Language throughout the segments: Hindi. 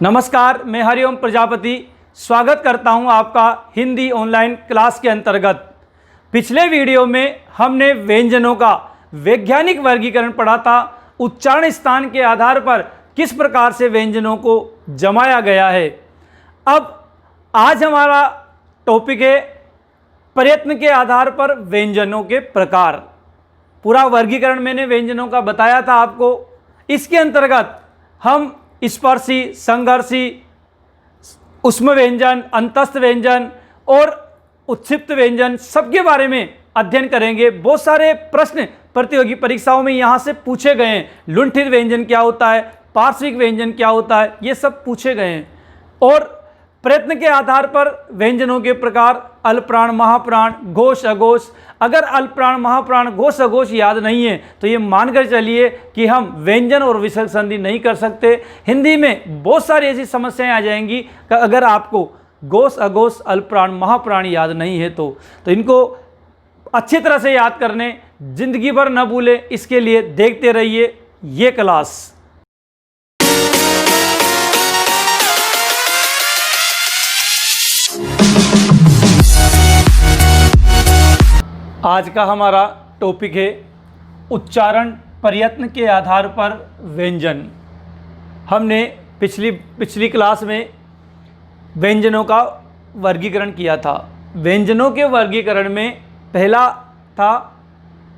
नमस्कार, मैं हरिओम प्रजापति स्वागत करता हूं आपका हिंदी ऑनलाइन क्लास के अंतर्गत। पिछले वीडियो में हमने व्यंजनों का वैज्ञानिक वर्गीकरण पढ़ा था। उच्चारण स्थान के आधार पर किस प्रकार से व्यंजनों को जमाया गया है। अब आज हमारा टॉपिक है प्रयत्न के आधार पर व्यंजनों के प्रकार। पूरा वर्गीकरण मैंने व्यंजनों का बताया था आपको। इसके अंतर्गत हम स्पर्शी, संघर्षी, उष्म व्यंजन, अंतस्थ व्यंजन और उत्क्षिप्त व्यंजन सबके बारे में अध्ययन करेंगे। बहुत सारे प्रश्न प्रतियोगी परीक्षाओं में यहाँ से पूछे गए हैं। लुंठित व्यंजन क्या होता है, पार्श्विक व्यंजन क्या होता है, ये सब पूछे गए हैं। और प्रयत्न के आधार पर व्यंजनों के प्रकार अल्पप्राण, महाप्राण, घोष, अघोष। अगर अल्पप्राण, महाप्राण, घोष, अघोष याद नहीं है तो ये मानकर चलिए कि हम व्यंजन और विसर्ग संधि नहीं कर सकते। हिंदी में बहुत सारी ऐसी समस्याएं आ जाएंगी कि अगर आपको घोष, अघोष, अल्पप्राण, महाप्राण याद नहीं है तो इनको अच्छी तरह से याद करने, जिंदगी भर न भूले, इसके लिए देखते रहिए ये क्लास। आज का हमारा टॉपिक है उच्चारण प्रयत्न के आधार पर व्यंजन। हमने पिछली क्लास में व्यंजनों का वर्गीकरण किया था। व्यंजनों के वर्गीकरण में पहला था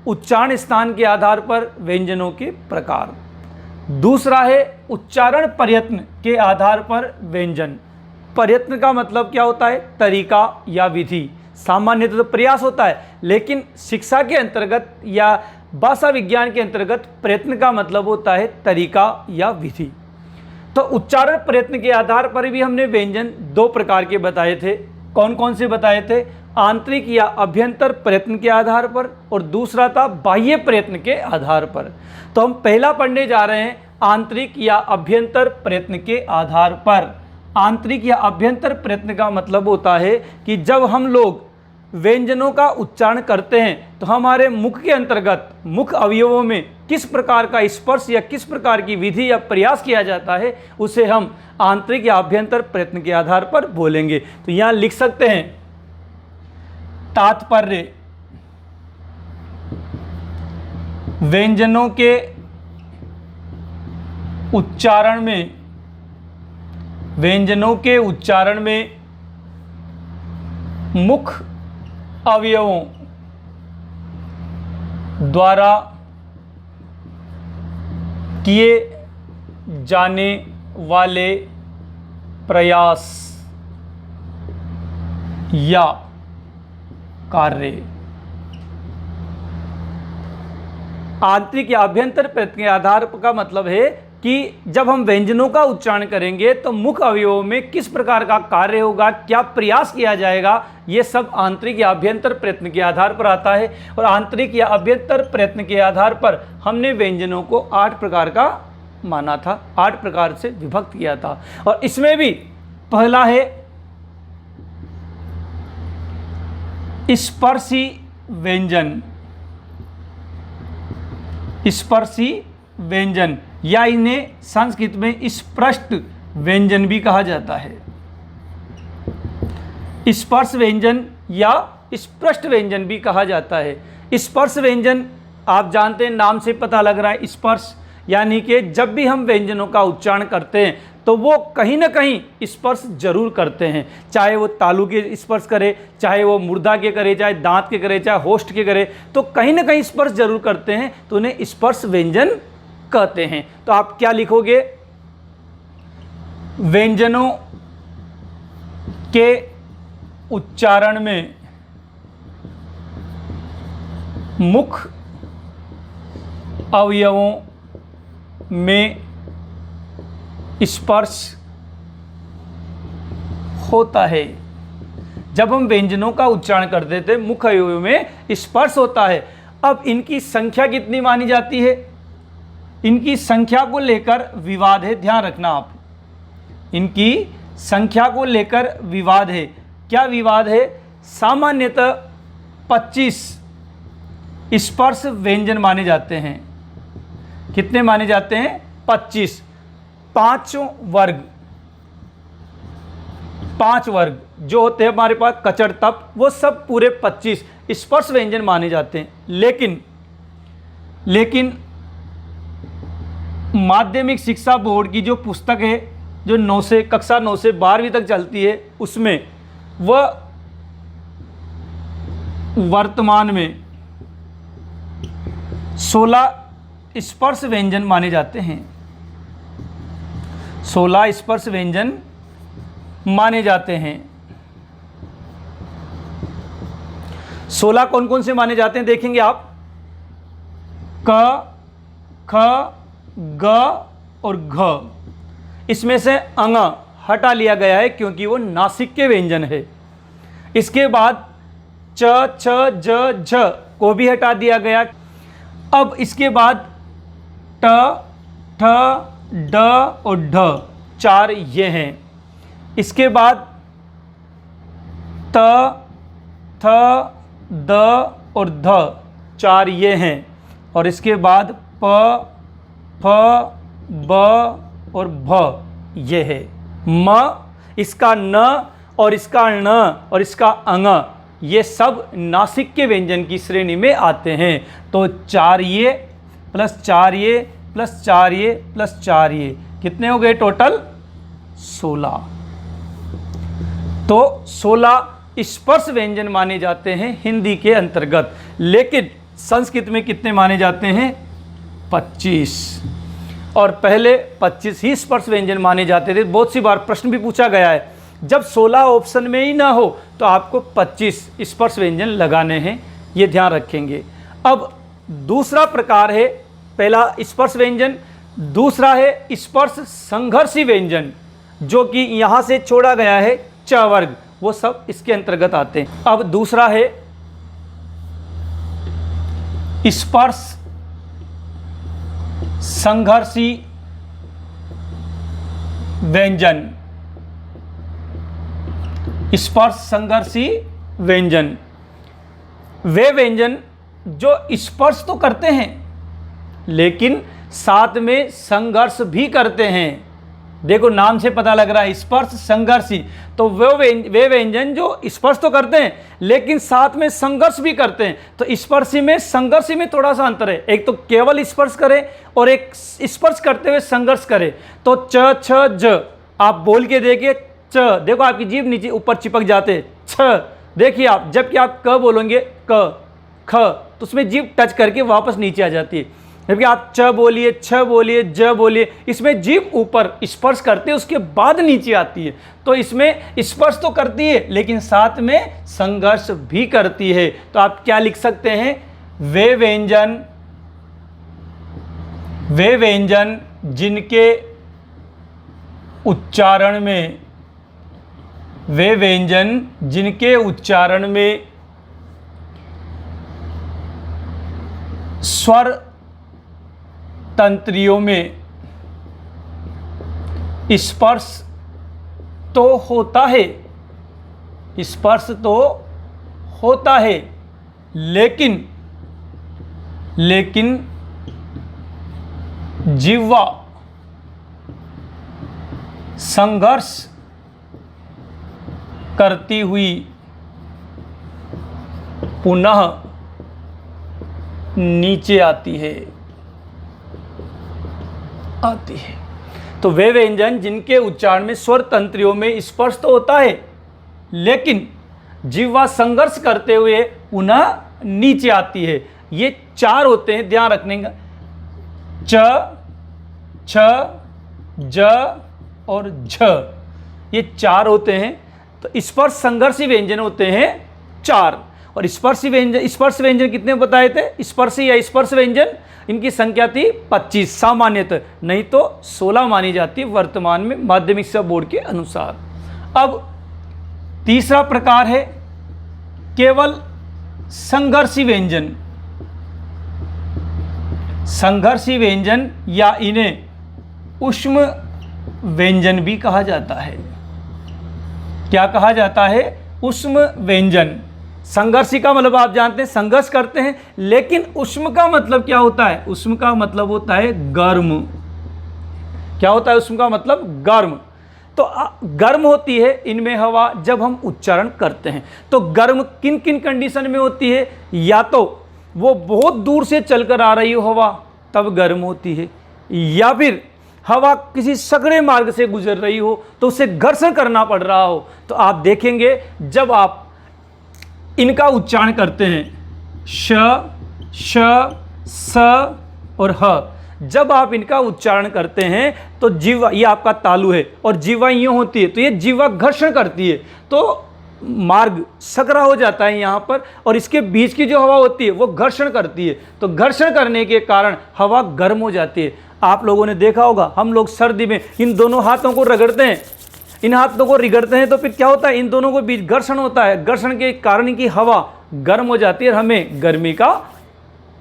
उच्चारण स्थान के आधार पर व्यंजनों के प्रकार। दूसरा है उच्चारण प्रयत्न के आधार पर व्यंजन। प्रयत्न का मतलब क्या होता है? तरीका या विधि। सामान्यतः तो प्रयास होता है, लेकिन शिक्षा के अंतर्गत या भाषा विज्ञान के अंतर्गत प्रयत्न का मतलब होता है तरीका या विधि। तो उच्चारण प्रयत्न के आधार पर भी हमने व्यंजन दो प्रकार के बताए थे। कौन कौन से बताए थे? आंतरिक या अभ्यंतर प्रयत्न के आधार पर, और दूसरा था बाह्य प्रयत्न के आधार पर। तो हम पहला पढ़ने जा रहे हैं आंतरिक या अभ्यंतर प्रयत्न के आधार पर। आंतरिक या अभ्यंतर प्रयत्न का मतलब होता है कि जब हम लोग व्यंजनों का उच्चारण करते हैं तो हमारे मुख के अंतर्गत मुख अवयवों में किस प्रकार का स्पर्श या किस प्रकार की विधि या प्रयास किया जाता है, उसे हम आंतरिक या अभ्यंतर प्रयत्न के आधार पर बोलेंगे। तो यहाँ लिख सकते हैं तात्पर्य व्यंजनों के उच्चारण में, व्यंजनों के उच्चारण में मुख अवयवों द्वारा किए जाने वाले प्रयास या कार्य। आंतरिक या अभ्यंतर प्रयत्न के आधार का मतलब है कि जब हम व्यंजनों का उच्चारण करेंगे तो मुख अवयवों में किस प्रकार का कार्य होगा, क्या प्रयास किया जाएगा, ये सब आंतरिक या अभ्यंतर प्रयत्न के आधार पर आता है। और आंतरिक या अभ्यंतर प्रयत्न के आधार पर हमने व्यंजनों को 8 प्रकार का माना था, 8 प्रकार से विभक्त किया था। और इसमें भी पहला है स्पर्शी व्यंजन। स्पर्शी व्यंजन या इन्हें संस्कृत में स्पृष्ट व्यंजन भी कहा जाता है। स्पर्श व्यंजन या स्पृष्ट व्यंजन भी कहा जाता है। स्पर्श व्यंजन आप जानते हैं, नाम से पता लग रहा है स्पर्श, यानी कि जब भी हम व्यंजनों का उच्चारण करते हैं तो वो कहीं ना कहीं स्पर्श जरूर करते हैं। चाहे वो तालु के स्पर्श करे, चाहे वो मुर्दा के करे, चाहे दांत के करे, चाहे होस्ट के करे, तो कहीं ना कहीं स्पर्श जरूर करते हैं, तो उन्हें स्पर्श व्यंजन कहते हैं। तो आप क्या लिखोगे? व्यंजनों के उच्चारण में मुख अवयवों में स्पर्श होता है। जब हम व्यंजनों का उच्चारण करते थे मुख अवयवों में स्पर्श होता है। अब इनकी संख्या कितनी मानी जाती है? इनकी संख्या को लेकर विवाद है, ध्यान रखना आप। इनकी संख्या को लेकर विवाद है। क्या विवाद है? सामान्यतः 25 स्पर्श व्यंजन माने जाते हैं। कितने माने जाते हैं? 25। 5 वर्ग 5 वर्ग जो होते हैं हमारे पास कचड़ तप, वो सब पूरे 25 स्पर्श व्यंजन माने जाते हैं। लेकिन माध्यमिक शिक्षा बोर्ड की जो पुस्तक है, जो कक्षा 9 से 12वीं तक चलती है, उसमें वह वर्तमान में 16 स्पर्श व्यंजन माने जाते हैं। 16 स्पर्श व्यंजन माने जाते हैं। 16 कौन कौन से माने जाते हैं देखेंगे आप। क, ख, ग और घ। इसमें से अंग हटा लिया गया है क्योंकि वो नासिक के व्यंजन है। इसके बाद च, छ, ज, झ को भी हटा दिया गया। अब इसके बाद ट, ठ, ड और ढ 4 ये हैं। इसके बाद त, थ, द और ध 4 ये हैं। और इसके बाद प, फ, ब और भ ये है। म, इसका न और इसका ण और इसका अंग, ये सब नासिक के व्यंजन की श्रेणी में आते हैं। तो 4 ये प्लस 4 ये प्लस 4 ये प्लस 4 ये कितने हो गए टोटल 16। तो 16 स्पर्श व्यंजन माने जाते हैं हिंदी के अंतर्गत। लेकिन संस्कृत में कितने माने जाते हैं 25। और पहले 25 ही स्पर्श व्यंजन माने जाते थे। बहुत सी बार प्रश्न भी पूछा गया है, जब 16 ऑप्शन में ही ना हो तो आपको 25 स्पर्श व्यंजन लगाने हैं, ये ध्यान रखेंगे। अब दूसरा प्रकार है, पहला स्पर्श व्यंजन, दूसरा है स्पर्श संघर्षी व्यंजन, जो कि यहाँ से छोड़ा गया है च वर्ग, वो सब इसके अंतर्गत आते हैं। अब दूसरा है स्पर्श संघर्षी व्यंजन। स्पर्श संघर्षी व्यंजन वे व्यंजन जो स्पर्श तो करते हैं लेकिन साथ में संघर्ष भी करते हैं। देखो नाम से पता लग रहा है स्पर्श संघर्षी, तो वे व्यंजन जो स्पर्श तो करते हैं लेकिन साथ में संघर्ष भी करते हैं। तो स्पर्शी में संघर्षी में थोड़ा सा अंतर है, एक तो केवल स्पर्श करे और एक स्पर्श करते हुए संघर्ष करे। तो च, छ, ज आप बोल के देखिए, च देखो आपकी जीभ नीचे ऊपर चिपक जाते, छ देखिए आप, जबकि आप क बोलोगे क, ख तो उसमें जीभ टच करके वापस नीचे आ जाती है। जबकि आप च बोलिए, छ बोलिए, ज बोलिए, इसमें जीभ ऊपर स्पर्श करते हैं उसके बाद नीचे आती है। तो इसमें स्पर्श तो करती है लेकिन साथ में संघर्ष भी करती है। तो आप क्या लिख सकते हैं, वे व्यंजन जिनके उच्चारण में, वे व्यंजन जिनके उच्चारण में स्वर तंत्रियों में स्पर्श तो होता है, स्पर्श तो होता है, लेकिन जिह्वा संघर्ष करती हुई पुनः नीचे आती है। तो वे व्यंजन जिनके उच्चारण में स्वर तंत्रियों में स्पर्श तो होता है लेकिन जिह्वा संघर्ष करते हुए पुनः नीचे आती है, ये 4 होते हैं, ध्यान रखने का। च, छ, ज और झ, ये 4 होते हैं। तो स्पर्श संघर्षी व्यंजन होते हैं 4। और स्पर्श व्यंजन कितने बताए थे, स्पर्शी या स्पर्श व्यंजन, इनकी संख्या थी 25 सामान्यतः, नहीं तो 16 मानी जाती है वर्तमान में माध्यमिक शिक्षा बोर्ड के अनुसार। अब तीसरा प्रकार है केवल संघर्षी व्यंजन। संघर्षी व्यंजन या इन्हें ऊष्म व्यंजन भी कहा जाता है। क्या कहा जाता है, ऊष्म व्यंजन। संघर्षी का मतलब आप जानते हैं संघर्ष करते हैं, लेकिन ऊष्म का मतलब क्या होता है, ऊष्म का मतलब होता है गर्म। क्या होता है ऊष्म का मतलब, गर्म। तो गर्म होती है इनमें हवा जब हम उच्चारण करते हैं। तो गर्म किन किन कंडीशन में होती है? या तो वो बहुत दूर से चलकर आ रही हो हवा, तब गर्म होती है, या फिर हवा किसी सकड़े मार्ग से गुजर रही हो तो उसे घर्षण करना पड़ रहा हो। तो आप देखेंगे जब आप इनका उच्चारण करते हैं श, श, स और ह, जब आप इनका उच्चारण करते हैं तो जीवा, ये आपका तालु है और जीवा यूँ होती है, तो ये जीवा घर्षण करती है, तो मार्ग सकरा हो जाता है यहाँ पर, और इसके बीच की जो हवा होती है वो घर्षण करती है, तो घर्षण करने के कारण हवा गर्म हो जाती है। आप लोगों ने देखा होगा, हम लोग सर्दी में इन दोनों हाथों को रगड़ते हैं, इन हाथों को रगड़ते हैं तो फिर क्या होता है, इन दोनों के बीच घर्षण होता है, घर्षण के कारण की हवा गर्म हो जाती है और हमें गर्मी का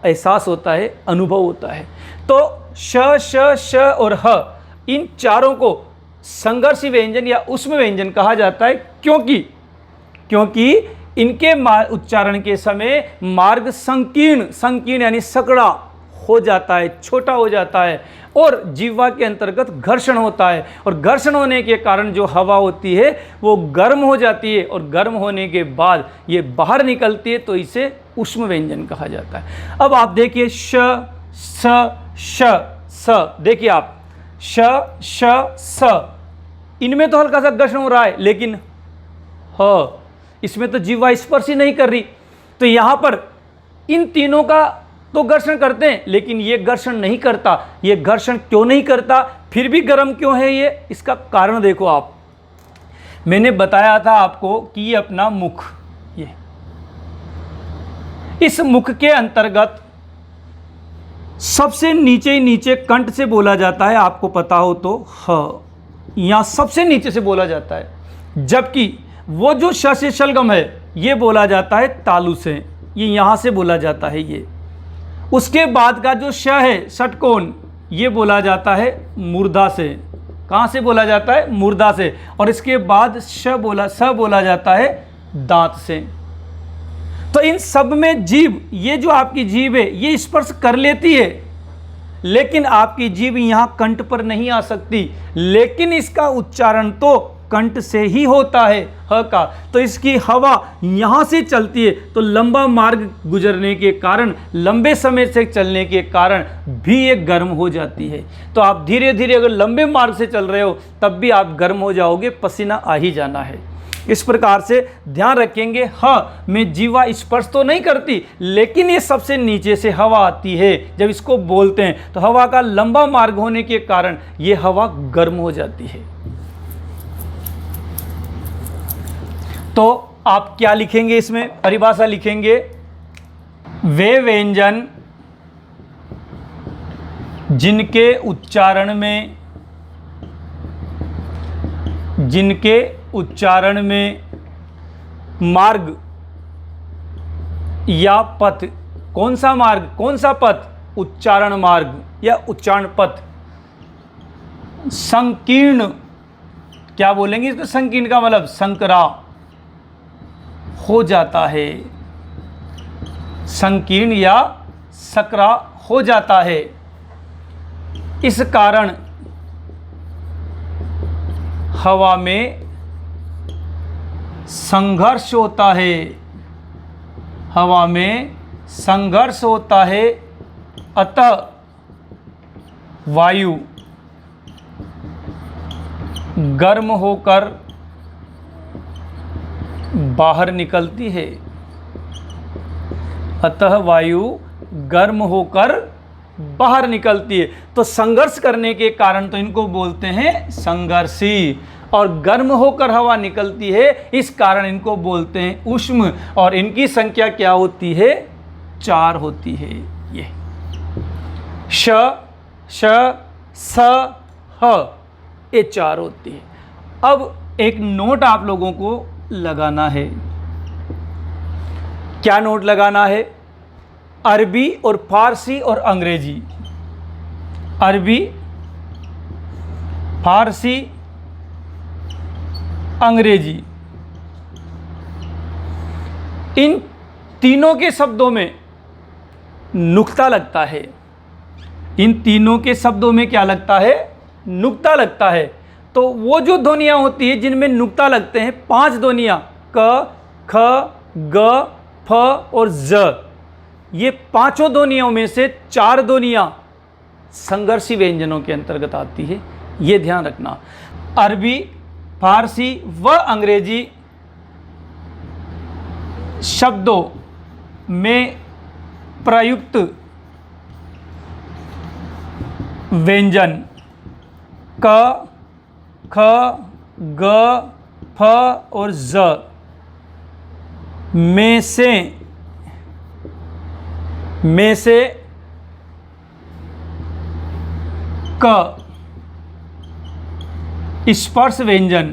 एहसास होता है, अनुभव होता है। तो श, श, श और ह, इन चारों को संघर्षी व्यंजन या उष्म व्यंजन कहा जाता है, क्योंकि इनके उच्चारण के समय मार्ग संकीर्ण यानी सकड़ा हो जाता है, छोटा हो जाता है, और जीवा के अंतर्गत घर्षण होता है, और घर्षण होने के कारण जो हवा होती है वो गर्म हो जाती है, और गर्म होने के बाद ये बाहर निकलती है, तो इसे उष्म व्यंजन कहा जाता है। अब आप देखिए श, स, श, स, देखिए आप श, श, स, इनमें तो हल्का सा घर्षण हो रहा है, लेकिन ह, इसमें तो जीवा स्पर्श ही नहीं कर रही। तो यहाँ पर इन तीनों का तो घर्षण करते हैं, लेकिन ये घर्षण नहीं करता। ये घर्षण क्यों नहीं करता, फिर भी गर्म क्यों है ये? इसका कारण देखो आप, मैंने बताया था आपको कि ये अपना मुख, ये इस मुख के अंतर्गत सबसे नीचे कंठ से बोला जाता है, आपको पता हो तो ह, यहाँ सबसे नीचे से बोला जाता है, जबकि वो जो श से शलगम है ये बोला जाता है तालु से, ये यहाँ से बोला जाता है ये। उसके बाद का जो श है षटकोण, ये बोला जाता है मूर्धा से। कहाँ से बोला जाता है? मूर्धा से। और इसके बाद स बोला जाता है दांत से। तो इन सब में जीभ, ये जो आपकी जीभ है ये स्पर्श कर लेती है, लेकिन आपकी जीभ यहाँ कंठ पर नहीं आ सकती, लेकिन इसका उच्चारण तो कंठ से ही होता है ह का। तो इसकी हवा यहाँ से चलती है, तो लंबा मार्ग गुजरने के कारण, लंबे समय से चलने के कारण भी ये गर्म हो जाती है। तो आप धीरे धीरे अगर लंबे मार्ग से चल रहे हो तब भी आप गर्म हो जाओगे, पसीना आ ही जाना है। इस प्रकार से ध्यान रखेंगे, ह में जीवा स्पर्श तो नहीं करती, लेकिन ये सबसे नीचे से हवा आती है, जब इसको बोलते हैं तो हवा का लंबा मार्ग होने के कारण ये हवा गर्म हो जाती है। तो आप क्या लिखेंगे, इसमें परिभाषा लिखेंगे, वे व्यंजन जिनके उच्चारण में मार्ग या पथ, कौन सा मार्ग, कौन सा पथ, उच्चारण मार्ग या उच्चारण पथ संकीर्ण, क्या बोलेंगे इसको, संकीर्ण का मतलब संकरा हो जाता है, संकीर्ण या सकरा हो जाता है। इस कारण हवा में संघर्ष होता है, हवा में संघर्ष होता है, अतः वायु गर्म होकर बाहर निकलती है, अतः वायु गर्म होकर बाहर निकलती है। तो संघर्ष करने के कारण तो इनको बोलते हैं संघर्षी, और गर्म होकर हवा निकलती है इस कारण इनको बोलते हैं उष्म, और इनकी संख्या क्या होती है, 4 होती है। ये श, श, स, ह, ये 4 होती है। अब एक नोट आप लोगों को लगाना है। क्या नोट लगाना है? अरबी और फारसी और अंग्रेजी, अरबी, फारसी, अंग्रेजी, इन तीनों के शब्दों में नुक्ता लगता है। इन तीनों के शब्दों में क्या लगता है? नुक्ता लगता है। तो वो जो ध्वनियाँ होती है जिनमें नुक्ता लगते हैं, 5 ध्वनियाँ क, ख, ग, फ और ज, ये पांचों ध्वनियों में से 4 ध्वनियाँ संघर्षी व्यंजनों के अंतर्गत आती है, ये ध्यान रखना। अरबी, फारसी व अंग्रेजी शब्दों में प्रयुक्त व्यंजन क, ख, ग, फ और ज में से क स्पर्श व्यंजन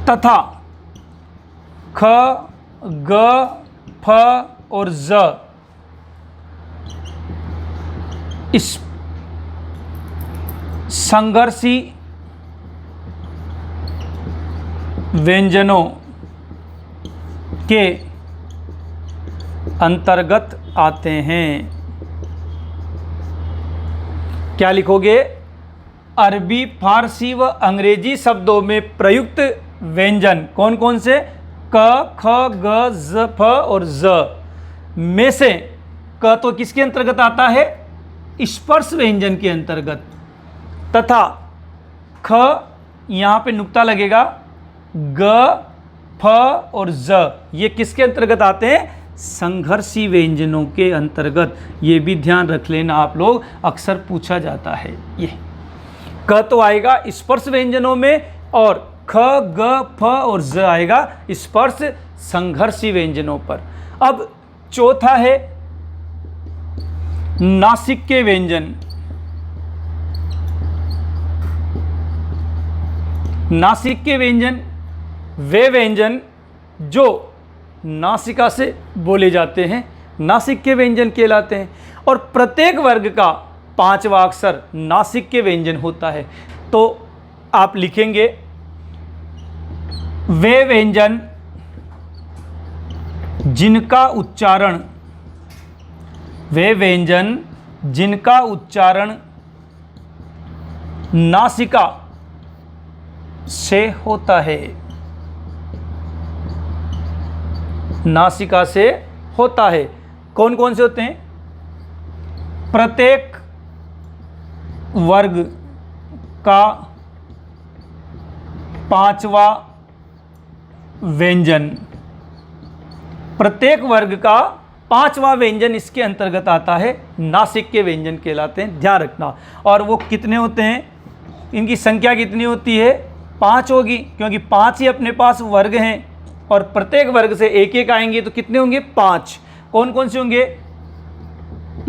तथा ख, ग, फ और ज इस संघर्षी व्यंजनों के अंतर्गत आते हैं। क्या लिखोगे? अरबी, फारसी व अंग्रेजी शब्दों में प्रयुक्त व्यंजन कौन कौन से? क, ख, ग, ज, फ और ज में से क तो किसके अंतर्गत आता है? स्पर्श व्यंजन के अंतर्गत, तथा ख यहाँ पे नुक्ता लगेगा, ग, फ और ज ये किसके अंतर्गत आते हैं? संघर्षी व्यंजनों के अंतर्गत। ये भी ध्यान रख लेना आप लोग, अक्सर पूछा जाता है। ये क तो आएगा स्पर्श व्यंजनों में और ख, ग, फ और ज आएगा स्पर्श संघर्षी व्यंजनों पर। अब चौथा है नासिक के व्यंजन। नासिक के व्यंजन वे व्यंजन जो नासिका से बोले जाते हैं, नासिक के व्यंजन कहलाते हैं। और प्रत्येक वर्ग का 5वां अक्षर नासिक के व्यंजन होता है। तो आप लिखेंगे वे व्यंजन जिनका उच्चारण नासिका से होता है, नासिका से होता है। कौन कौन से होते हैं? प्रत्येक वर्ग का 5वां व्यंजन, प्रत्येक वर्ग का 5वां व्यंजन इसके अंतर्गत आता है, नासिक के व्यंजन कहलाते हैं। ध्यान रखना। और वो कितने होते हैं? इनकी संख्या कितनी होती है? 5 होगी, क्योंकि 5 ही अपने पास वर्ग हैं और प्रत्येक वर्ग से एक एक आएंगे, तो कितने होंगे? 5। कौन कौन से होंगे?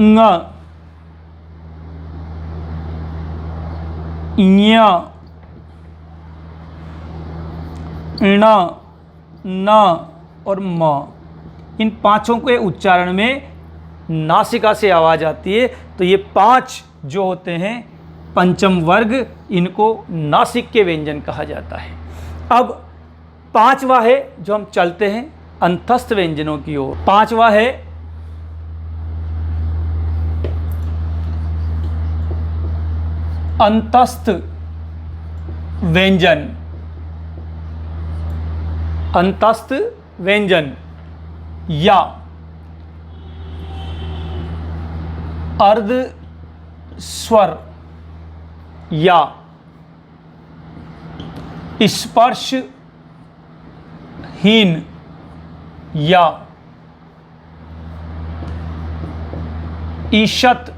ङ, ञ, ण, न और म। इन 5 के उच्चारण में नासिका से आवाज आती है। तो ये 5 जो होते हैं पंचम वर्ग, इनको नासिक के व्यंजन कहा जाता है। अब 5वां है जो हम चलते हैं अंतस्थ व्यंजनों की ओर। 5वां है अंतस्थ व्यंजन। अंतस्थ व्यंजन या अर्ध स्वर या स्पर्शहीन या ईषत्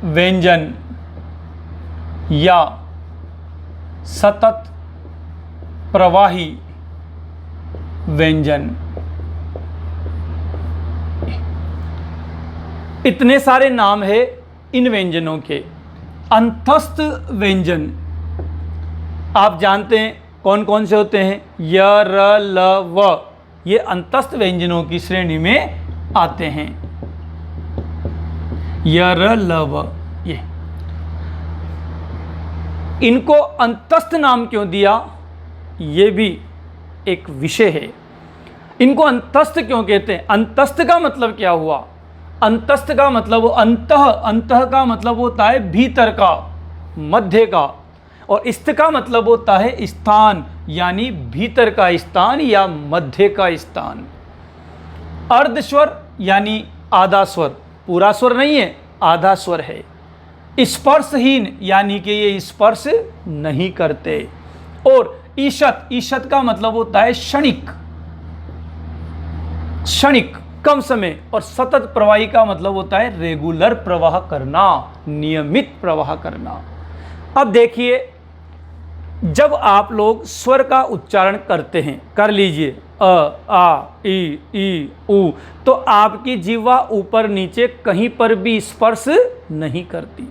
व्यंजन या सतत प्रवाही व्यंजन। इतने सारे नाम है इन व्यंजनों के। अंतस्थ व्यंजन आप जानते हैं कौन कौन से होते हैं? य, र, ल, व, ये अंतस्थ व्यंजनों की श्रेणी में आते हैं। य, र, ल, व, ये। इनको अंतस्थ नाम क्यों दिया, ये भी एक विषय है। इनको अंतस्थ क्यों कहते हैं? अंतस्थ का मतलब क्या हुआ? अंतस्थ का मतलब अंतः, अंतः का मतलब होता है भीतर का, मध्य का, और स्थ का मतलब होता है स्थान, यानी भीतर का स्थान या मध्य का स्थान। अर्ध स्वर यानी आधा स्वर, पूरा स्वर नहीं है, आधा स्वर है। स्पर्शहीन यानी कि ये स्पर्श नहीं करते। और ईशत, ईशत का मतलब होता है क्षणिक, क्षणिक कम समय। और सतत प्रवाही का मतलब होता है रेगुलर प्रवाह करना, नियमित प्रवाह करना। अब देखिए, जब आप लोग स्वर का उच्चारण करते हैं, कर लीजिए अ, आ, ई, उ, तो आपकी जीवा ऊपर नीचे कहीं पर भी स्पर्श नहीं करती।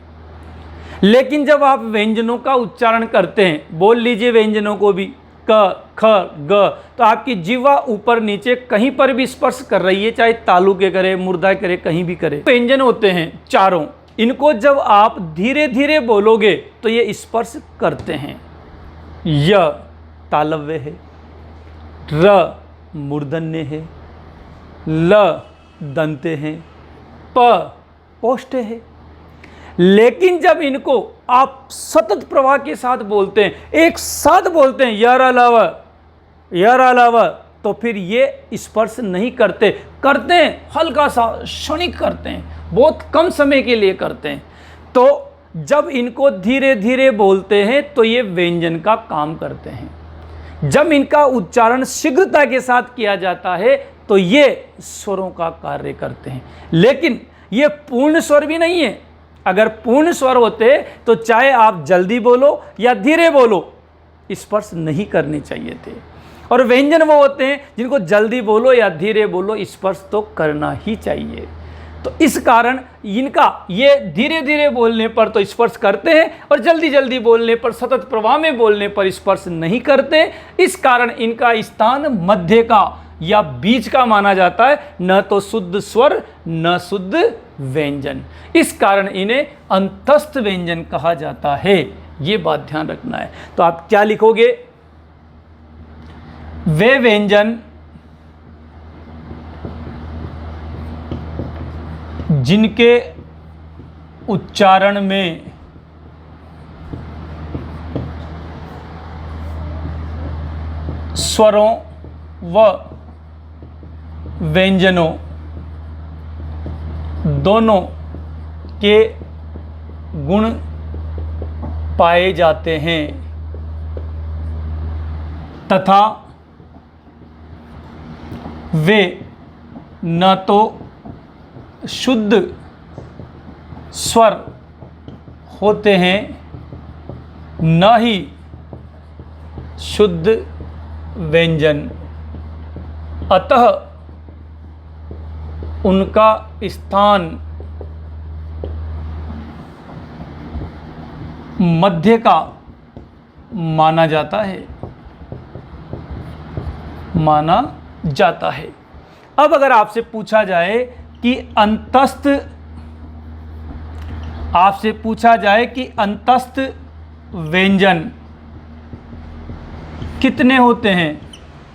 लेकिन जब आप व्यंजनों का उच्चारण करते हैं, बोल लीजिए व्यंजनों को भी, क, ख, ग, तो आपकी जीवा ऊपर नीचे कहीं पर भी स्पर्श कर रही है, चाहे तालु के करे, मुर्दा करे, कहीं भी करे। व्यंजन होते हैं चारों, इनको जब आप धीरे धीरे बोलोगे तो ये स्पर्श करते हैं। य तालव्य है, र मूर्धन्य है, ल दंते हैं, प ओष्ठ है। लेकिन जब इनको आप सतत प्रवाह के साथ बोलते हैं, एक साथ बोलते हैं यर अलावा, तो फिर ये स्पर्श नहीं करते, करते हैं हल्का सा, क्षणिक करते हैं, बहुत कम समय के लिए करते हैं। तो जब इनको धीरे धीरे बोलते हैं तो ये व्यंजन का काम करते हैं। जब इनका उच्चारण शीघ्रता के साथ किया जाता है तो ये स्वरों का कार्य करते हैं। लेकिन ये पूर्ण स्वर भी नहीं है। अगर पूर्ण स्वर होते तो चाहे आप जल्दी बोलो या धीरे बोलो, स्पर्श नहीं करने चाहिए थे। और व्यंजन वो होते हैं जिनको जल्दी बोलो या धीरे बोलो स्पर्श तो करना ही चाहिए। तो इस कारण इनका ये धीरे धीरे बोलने पर तो स्पर्श करते हैं और जल्दी जल्दी बोलने पर, सतत प्रवाह में बोलने पर स्पर्श नहीं करते। इस कारण इनका स्थान मध्य का या बीच का माना जाता है, न तो शुद्ध स्वर न शुद्ध व्यंजन। इस कारण इन्हें अंतस्थ व्यंजन कहा जाता है। ये बात ध्यान रखना है। तो आप क्या लिखोगे? वे व्यंजन जिनके उच्चारण में स्वरों व व्यंजनों दोनों के गुण पाए जाते हैं तथा वे न तो शुद्ध स्वर होते हैं न ही शुद्ध व्यंजन, अतः उनका स्थान मध्य का माना जाता है, माना जाता है। अब अगर आपसे पूछा जाए कि अंतस्थ, आपसे पूछा जाए कि अंतस्थ व्यंजन कितने होते हैं,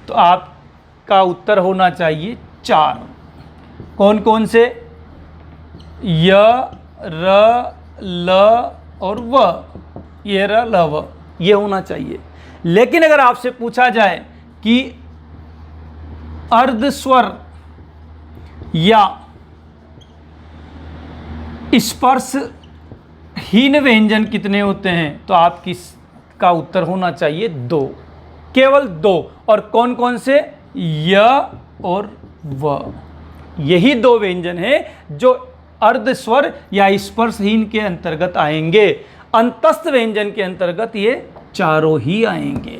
तो आपका उत्तर होना चाहिए 4। कौन कौन से? य, र, ल और व। ये र, ल, व, ये होना चाहिए। लेकिन अगर आपसे पूछा जाए कि अर्ध स्वर या स्पर्शहीन व्यंजन कितने होते हैं, तो आपकी का उत्तर होना चाहिए 2, केवल 2। और कौन कौन से? य और व। यही 2 व्यंजन हैं जो अर्ध स्वर या स्पर्शहीन के अंतर्गत आएंगे। अंतस्थ व्यंजन के अंतर्गत ये चारों ही आएंगे।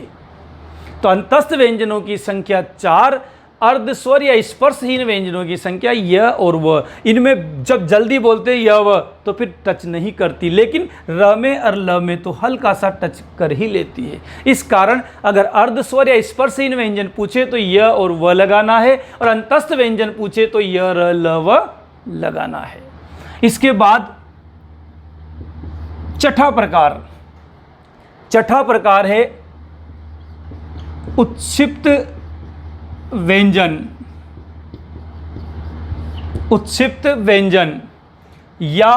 तो अंतस्थ व्यंजनों की संख्या 4, अर्ध स्वर या स्पर्शहीन व्यंजनों की संख्या य और व। इनमें जब जल्दी बोलते य व तो फिर टच नहीं करती, लेकिन र में और ल में तो हल्का सा टच कर ही लेती है। इस कारण अगर अर्ध स्वर या स्पर्शहीन व्यंजन पूछे तो य और व लगाना है, और अंतस्थ व्यंजन पूछे तो य, र, ल, व लगाना है। इसके बाद छठा प्रकार है उत्क्षिप्त व्यंजन। उत्क्षिप्त व्यंजन या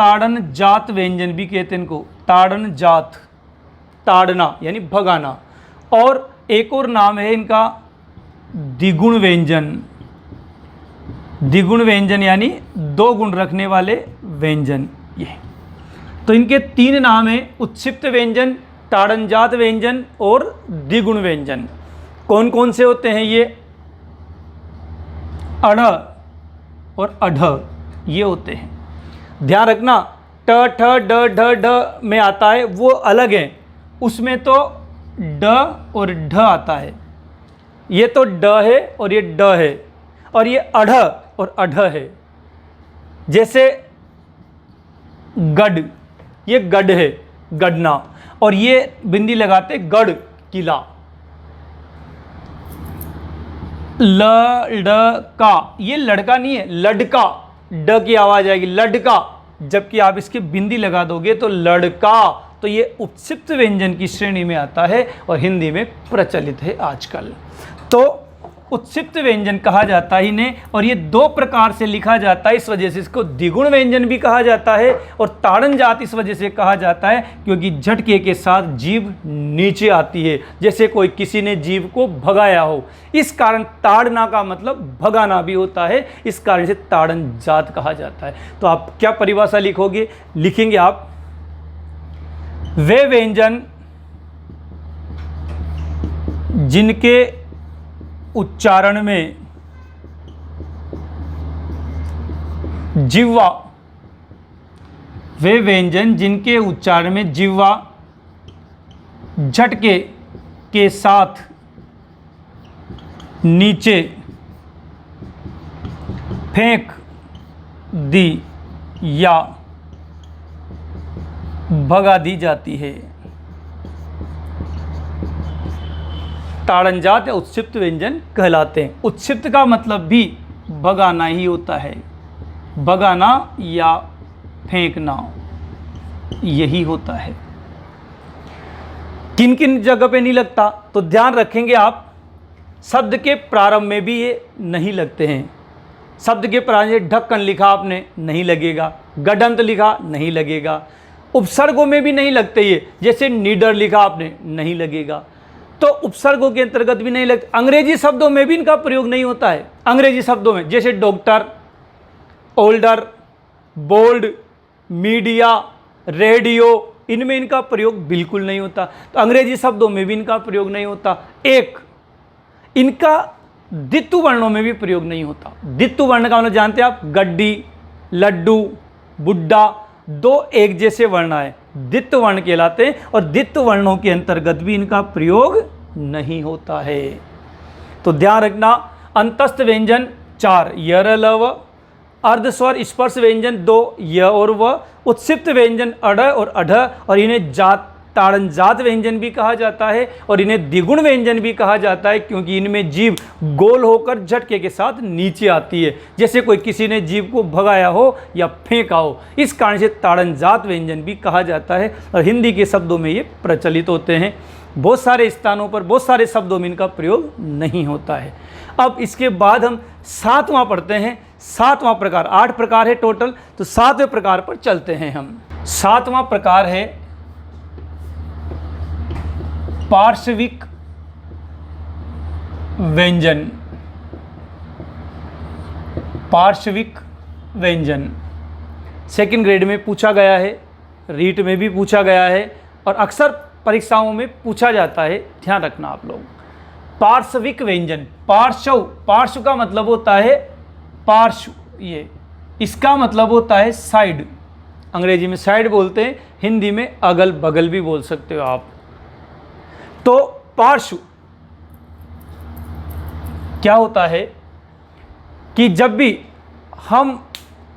ताड़न जात व्यंजन भी कहते हैं इनको, ताड़न जात, ताड़ना यानी भगाना। और एक और नाम है इनका द्विगुण व्यंजन, द्विगुण व्यंजन यानी 2 गुण रखने वाले व्यंजन। ये तो इनके 3 नाम हैं, उत्क्षिप्त व्यंजन, ताड़नजात व्यंजन और द्विगुण व्यंजन। कौन कौन से होते हैं ये? अढ़ और अढ़ ये होते हैं। ध्यान रखना, ट ठ ड ढ ढ में आता है वो अलग है, उसमें तो ड और ढ आता है। ये तो ड है और ये ड है, और ये अढ़ और अढ़ है। जैसे गढ़, ये गढ़ है, गढ़ना, और ये बिंदी लगाते गढ़ किला। लड़का, ये लड़का नहीं है, लड़का, ड की आवाज आएगी, लड़का, जबकि आप इसके बिंदी लगा दोगे तो लड़का। तो ये उपक्षिप्त व्यंजन की श्रेणी में आता है और हिंदी में प्रचलित है आजकल। तो उत्क्षिप्त व्यंजन कहा जाता है इन्हें, और ये 2 प्रकार से लिखा जाता है, इस वजह से इसको द्विगुण व्यंजन भी कहा जाता है। और ताड़न जात इस वजह से कहा जाता है क्योंकि झटके के साथ जीभ नीचे आती है, जैसे कोई किसी ने जीभ को भगाया हो। इस कारण ताड़ना का मतलब भगाना भी होता है, इस कारण से ताड़न जात कहा जाता है। तो आप क्या परिभाषा लिखोगे? लिखेंगे आप, वे व्यंजन जिनके उच्चारण में जिह्वा, वे व्यंजन जिनके उच्चारण में जिह्वा झटके के साथ नीचे फेंक दी या भगा दी जाती है, ताड़नजात या उत्क्षिप्त व्यंजन कहलाते हैं। उत्क्षिप्त का मतलब भी भगाना ही होता है, भगाना या फेंकना, यही होता है। किन किन जगह पे नहीं लगता? तो ध्यान रखेंगे आप, शब्द के प्रारंभ में भी ये नहीं लगते हैं। शब्द के प्रारंभ में ढक्कन लिखा आपने, नहीं लगेगा। गडंत लिखा, नहीं लगेगा। उपसर्गों में भी नहीं लगते ये, जैसे नीडर लिखा आपने, नहीं लगेगा। तो उपसर्गों के अंतर्गत भी नहीं लगते। अंग्रेजी शब्दों में भी इनका प्रयोग नहीं होता है। अंग्रेजी शब्दों में जैसे doctor, older, bold, media, radio, इनमें इनका प्रयोग बिल्कुल नहीं होता। तो अंग्रेजी शब्दों में भी इनका प्रयोग नहीं होता। एक, इनका द्वित्व वर्णों में भी प्रयोग नहीं होता। द्वित्व वर्ण का मतलब जानते हैं आप? गड्डी, लड्डू, बुड्ढा, 2 एक जैसे वर्ण है, द्वित्व वर्ण कहलाते हैं, और द्वित्व वर्णों के अंतर्गत भी इनका प्रयोग नहीं होता है। तो ध्यान रखना, अंतस्थ व्यंजन 4, य र ल व, अर्धस्वर स्पर्श व्यंजन 2, य और व, उत्क्षिप्त व्यंजन अढ़ और अढ़, और इन्हें जात ताड़नजात व्यंजन भी कहा जाता है, और इन्हें द्विगुण व्यंजन भी कहा जाता है क्योंकि इनमें जीभ गोल होकर झटके के साथ नीचे आती है, जैसे कोई किसी ने जीभ को भगाया हो या फेंका हो। इस कारण से ताड़नजात व्यंजन भी कहा जाता है, और हिंदी के शब्दों में ये प्रचलित होते हैं। बहुत सारे स्थानों पर, बहुत सारे शब्दों में इनका प्रयोग नहीं होता है। अब इसके बाद हम 7वां पढ़ते हैं। 7वां प्रकार, 8 प्रकार है टोटल, तो 7वें प्रकार पर चलते हैं हम। 7वां प्रकार है पार्श्विक व्यंजन। पार्श्विक व्यंजन सेकंड ग्रेड में पूछा गया है, रीट में भी पूछा गया है, और अक्सर परीक्षाओं में पूछा जाता है। ध्यान रखना आप लोग, पार्श्विक व्यंजन। पार्श्व, पार्श्व का मतलब होता है पार्श्व, ये इसका मतलब होता है साइड। अंग्रेजी में साइड बोलते हैं, हिंदी में अगल बगल भी बोल सकते हो आप। तो पार्श्व क्या होता है कि जब भी हम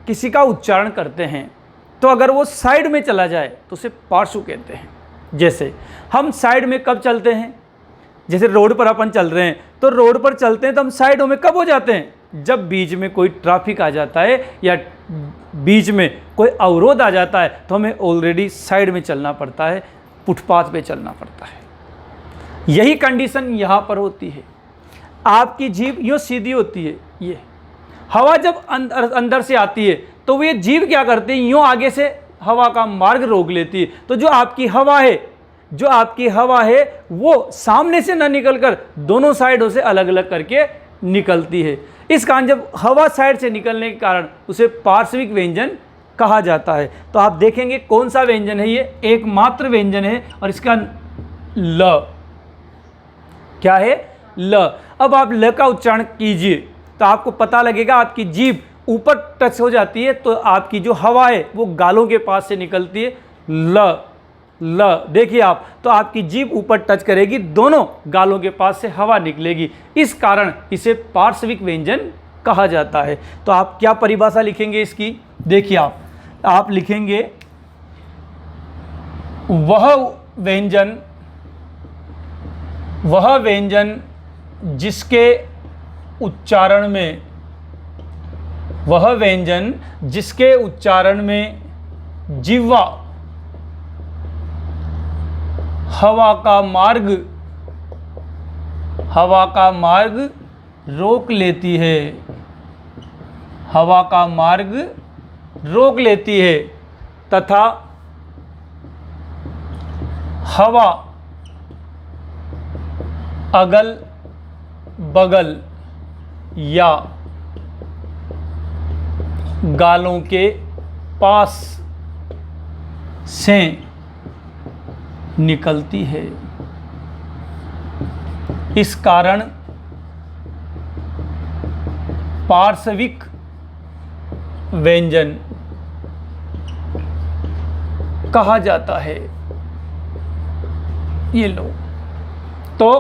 किसी का उच्चारण करते हैं तो अगर वो साइड में चला जाए तो उसे पार्श्व कहते हैं। जैसे हम साइड में कब चलते हैं? जैसे रोड पर अपन चल रहे हैं, तो रोड पर चलते हैं तो हम साइडों में कब हो जाते हैं? जब बीच में कोई ट्रैफिक आ जाता है या बीच में कोई अवरोध आ जाता है तो हमें ऑलरेडी साइड में चलना पड़ता है, फुटपाथ पे चलना पड़ता है। यही कंडीशन यहाँ पर होती है। आपकी जीभ यूँ सीधी होती है ये, हवा जब अंदर से आती है तो ये जीव क्या करते हैं, यूँ आगे से हवा का मार्ग रोक लेती है। तो जो आपकी हवा है वो सामने से ना निकलकर दोनों साइडों से अलग अलग करके निकलती है। इस कारण जब हवा साइड से निकलने के कारण उसे पार्श्विक व्यंजन कहा जाता है। तो आप देखेंगे कौन सा व्यंजन है, ये एकमात्र व्यंजन है और इसका ल क्या है, ल। अब आप ल का उच्चारण कीजिए तो आपको पता लगेगा, आपकी जीभ ऊपर टच हो जाती है तो आपकी जो हवा है वो गालों के पास से निकलती है, ल ल। देखिए आप, तो आपकी जीभ ऊपर टच करेगी, दोनों गालों के पास से हवा निकलेगी, इस कारण इसे पार्श्विक व्यंजन कहा जाता है। तो आप क्या परिभाषा लिखेंगे इसकी, देखिए आप लिखेंगे वह व्यंजन जिसके उच्चारण में जिह्वा हवा का मार्ग रोक लेती है, तथा हवा अगल बगल या गालों के पास से निकलती है। इस कारण पार्श्विक व्यंजन कहा जाता है। ये लो, तो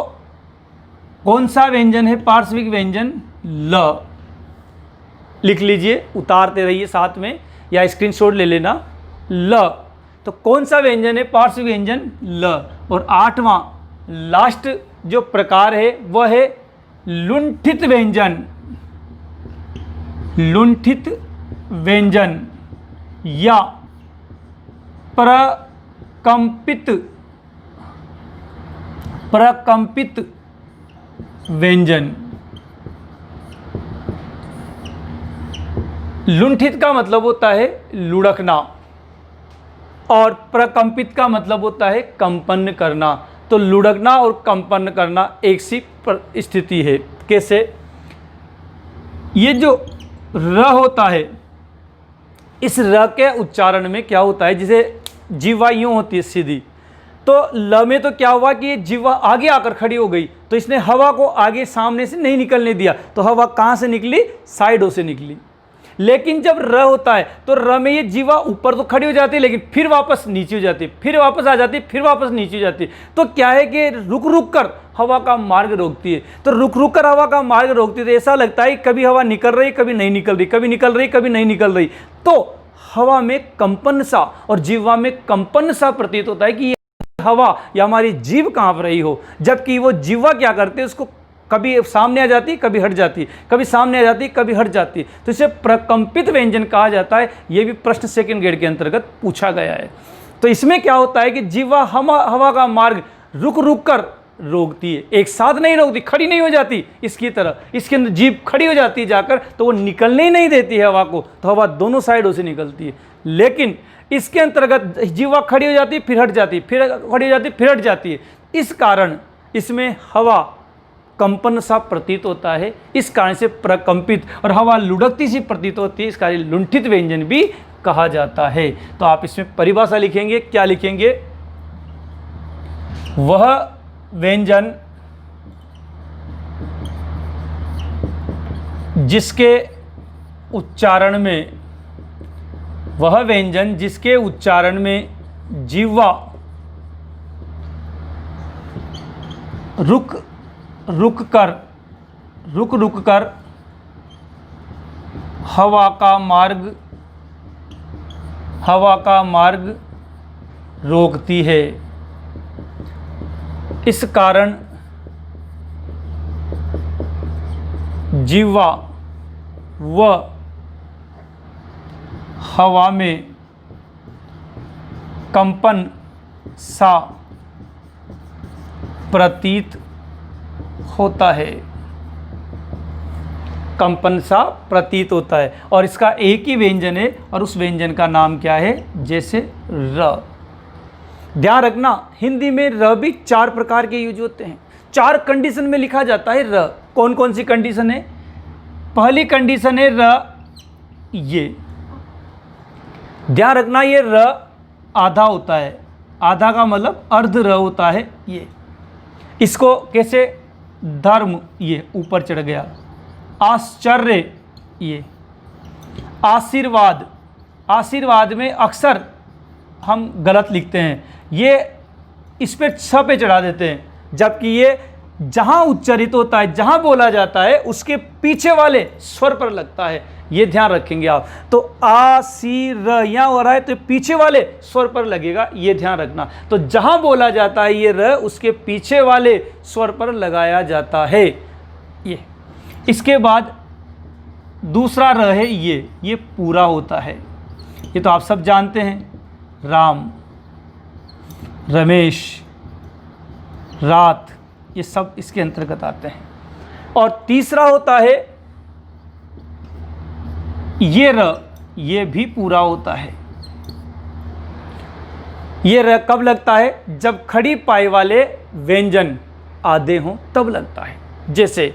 कौन सा व्यंजन है पार्श्विक व्यंजन, ल। लिख लीजिए, उतारते रहिए साथ में या स्क्रीनशॉट ले लेना, ल। तो कौन सा व्यंजन है पार्श्विक व्यंजन, ल। और 8वां लास्ट जो प्रकार है वह है लुंठित व्यंजन या प्रकंपित व्यंजन। लुंठित का मतलब होता है लुढ़कना और प्रकंपित का मतलब होता है कंपन करना। तो लुढ़कना और कंपन करना एक सी स्थिति है। कैसे, ये जो र होता है, इस र के उच्चारण में क्या होता है, जैसे जीवा यूँ होती है सीधी, तो ल में तो क्या हुआ कि ये जीवा आगे आकर खड़ी हो गई, तो इसने हवा को आगे सामने से नहीं निकलने दिया, तो हवा कहाँ से निकली, साइडों से निकली। लेकिन जब र होता है तो र में ये जीवा ऊपर तो खड़ी हो जाती है, लेकिन फिर वापस नीचे हो जाती है, फिर वापस आ जाती है, फिर वापस नीचे हो जाती है। तो क्या है कि रुक रुक कर हवा का मार्ग रोकती है। तो रुक रुक कर हवा का मार्ग रोकती है तो ऐसा लगता है कभी हवा निकल रही, कभी नहीं निकल रही, कभी निकल रही, कभी नहीं निकल रही। तो हवा में कंपन सा और जीवा में कंपन सा प्रतीत होता है कि ये हवा या हमारी जीभ कांप रही हो, जबकि वो जीवा क्या करते हैं, उसको कभी सामने आ जाती, कभी हट जाती, कभी सामने आ जाती, कभी हट जाती। तो इसे प्रकंपित व्यंजन कहा जाता है। ये भी प्रश्न सेकंड ग्रेड के अंतर्गत पूछा गया है। तो इसमें क्या होता है कि जीवा हवा का मार्ग रुक रुक कर रोकती है, एक साथ नहीं रोकती, खड़ी नहीं हो जाती इसकी तरह। इसके अंदर जीभ खड़ी हो जाती है जाकर, तो वो निकलने ही नहीं देती है हवा को, तो हवा दोनों साइडों से निकलती है। लेकिन इसके अंतर्गत जीवा खड़ी हो जाती है, फिर हट जाती, फिर खड़ी हो जाती, फिर हट जाती है। इस कारण इसमें हवा कंपन सा प्रतीत होता है, इस कारण से प्रकंपित, और हवा लुढ़कती सी प्रतीत होती है, इस कारण लुंठित व्यंजन भी कहा जाता है। तो आप इसमें परिभाषा लिखेंगे, क्या लिखेंगे, वह व्यंजन जिसके उच्चारण में जिह्वा रुक रुक कर हवा का मार्ग रोकती है। इस कारण जिह्वा व हवा में कंपन सा प्रतीत होता है। कंपन सा प्रतीत होता है और इसका एक ही व्यंजन है और उस व्यंजन का नाम क्या है, जैसे र। ध्यान रखना हिंदी में र भी 4 प्रकार के यूज होते हैं, 4 कंडीशन में लिखा जाता है र। कौन कौन सी कंडीशन है? पहली कंडीशन है र ये, ध्यान रखना ये र आधा होता है, आधा का मतलब अर्ध र होता है ये। इसको कैसे, धर्म ये ऊपर चढ़ गया, आश्चर्य ये, आशीर्वाद, आशीर्वाद में अक्सर हम गलत लिखते हैं, ये इस पे छ पे चढ़ा देते हैं, जबकि ये जहाँ उच्चारित होता है, जहाँ बोला जाता है उसके पीछे वाले स्वर पर लगता है, ये ध्यान रखेंगे आप। तो आ सी र यहाँ हो रहा है तो पीछे वाले स्वर पर लगेगा, ये ध्यान रखना। तो जहाँ बोला जाता है ये र, उसके पीछे वाले स्वर पर लगाया जाता है ये। इसके बाद दूसरा र है ये पूरा होता है, ये तो आप सब जानते हैं, राम, रमेश, रात, ये सब इसके अंतर्गत आते हैं। और तीसरा होता है ये र, ये भी पूरा होता है। ये र कब लगता है? जब खड़ी पाई वाले व्यंजन आधे हों तब लगता है। जैसे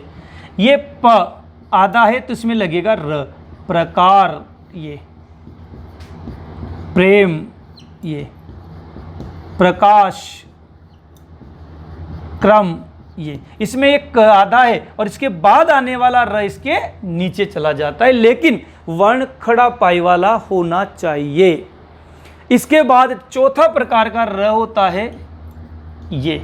ये प आधा है तो इसमें लगेगा र, प्रकार ये, प्रेम ये, प्रकाश, क्रम ये, इसमें एक आधा है और इसके बाद आने वाला र इसके नीचे चला जाता है, लेकिन वर्ण खड़ा पाई वाला होना चाहिए। इसके बाद चौथा प्रकार का र होता है ये,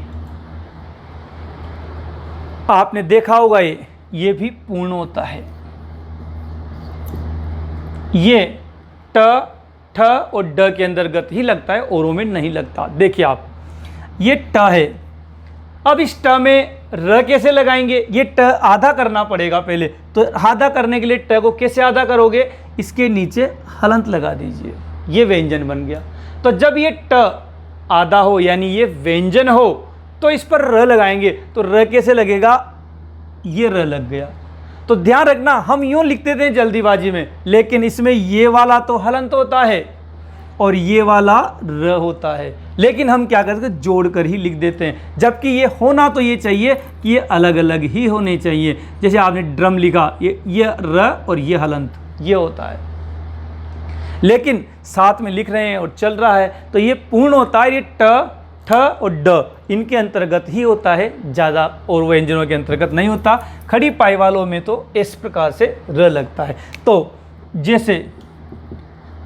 आपने देखा होगा ये भी पूर्ण होता है। ये ट, ठ और ड के अंतर्गत ही लगता है, औरों में नहीं लगता। देखिए आप, ये ट है, अब इस ट में र कैसे लगाएंगे? ये ट आधा करना पड़ेगा पहले, तो आधा करने के लिए ट को कैसे आधा करोगे? इसके नीचे हलंत लगा दीजिए, ये व्यंजन बन गया। तो जब ये ट आधा हो यानी ये व्यंजन हो तो इस पर र लगाएंगे, तो र कैसे लगेगा? ये र लग गया। तो ध्यान रखना, हम यूं लिखते थे जल्दीबाजी में, लेकिन इसमें ये वाला तो हलंत होता है और ये वाला र होता है, लेकिन हम क्या करते हैं, जोड़ कर ही लिख देते हैं, जबकि ये होना तो ये चाहिए कि ये अलग अलग ही होने चाहिए। जैसे आपने ड्रम लिखा, ये र और ये हलंत, ये होता है, लेकिन साथ में लिख रहे हैं और चल रहा है तो ये पूर्ण होता है। ये ट, ठ और ड इनके अंतर्गत ही होता है, ज़्यादा और व्यंजनों के अंतर्गत नहीं होता। खड़ी पाई वालों में तो इस प्रकार से र लगता है। तो जैसे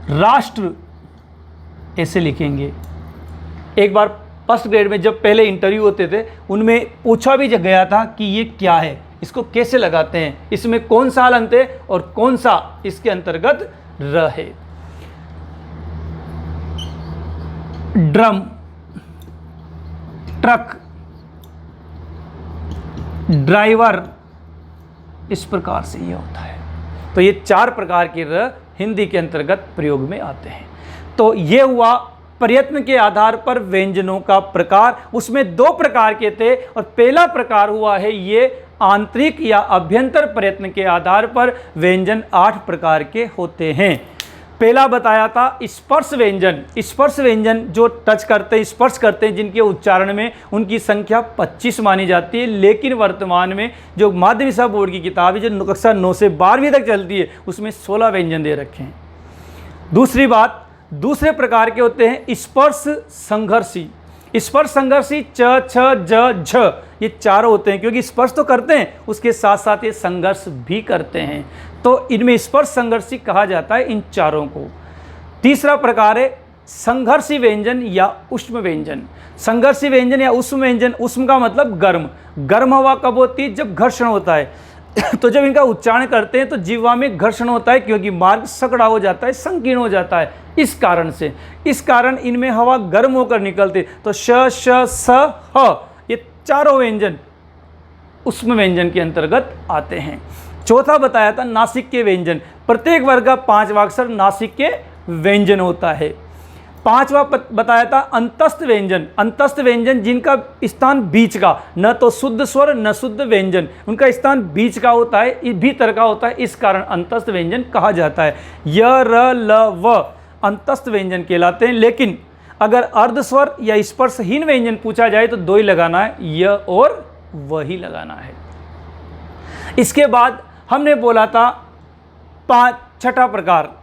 राष्ट्र ऐसे लिखेंगे। एक बार फर्स्ट ग्रेड में जब पहले इंटरव्यू होते थे, उनमें पूछा भी गया था कि ये क्या है, इसको कैसे लगाते हैं, इसमें कौन सा हलंत है और कौन सा इसके अंतर्गत र है। ड्रम, ट्रक, ड्राइवर, इस प्रकार से ये होता है। तो ये 4 प्रकार के र हिंदी के अंतर्गत प्रयोग में आते हैं। तो ये हुआ प्रयत्न के आधार पर व्यंजनों का प्रकार। उसमें 2 प्रकार के थे और पहला प्रकार हुआ है ये आंतरिक या अभ्यंतर प्रयत्न के आधार पर व्यंजन 8 प्रकार के होते हैं। पहला बताया था स्पर्श व्यंजन। स्पर्श व्यंजन जो टच करते हैं, स्पर्श करते हैं, जिनके उच्चारण में उनकी संख्या 25 मानी जाती है, लेकिन वर्तमान में जो माध्यमिक शिक्षा बोर्ड की किताब है जो कक्षा 9 से 12वीं तक चलती है, उसमें 16 व्यंजन दे रखे हैं। दूसरी बात, दूसरे प्रकार के होते हैं स्पर्श संघर्षी। स्पर्श संघर्षी च, छ, ज, झ, ये 4 होते हैं, क्योंकि स्पर्श तो करते हैं उसके साथ साथ ये संघर्ष भी करते हैं, तो इनमें स्पर्श संघर्षी कहा जाता है इन 4 को। तीसरा प्रकार है संघर्षी व्यंजन या उष्म व्यंजन। संघर्षी व्यंजन या उष्म व्यंजन, उष्म का मतलब गर्म। गर्म हवा कब होती है? जब घर्षण होता है। तो जब इनका उच्चारण करते हैं तो जिह्वा में घर्षण होता है, क्योंकि मार्ग सकड़ा हो जाता है, संकीर्ण हो जाता है। इस कारण से, इस कारण इनमें हवा गर्म होकर निकलती। तो श, श, स, ह, ये 4 व्यंजन उष्म व्यंजन के अंतर्गत आते हैं। चौथा बताया था नासिक के व्यंजन। प्रत्येक वर्ग का 5वां अक्षर नासिक के व्यंजन होता है। पांचवा बताया था अंतस्थ व्यंजन। अंतस्थ व्यंजन जिनका स्थान बीच का, न तो शुद्ध स्वर न शुद्ध व्यंजन, उनका स्थान बीच का होता है, भीतर का होता है, इस कारण अंतस्थ व्यंजन कहा जाता है। य र ल व अंतस्थ व्यंजन कहलाते हैं। लेकिन अगर अर्धस्वर या स्पर्शहीन व्यंजन पूछा जाए तो दो ही लगाना है, य और व ही लगाना है। इसके बाद हमने बोला था छठा प्रकार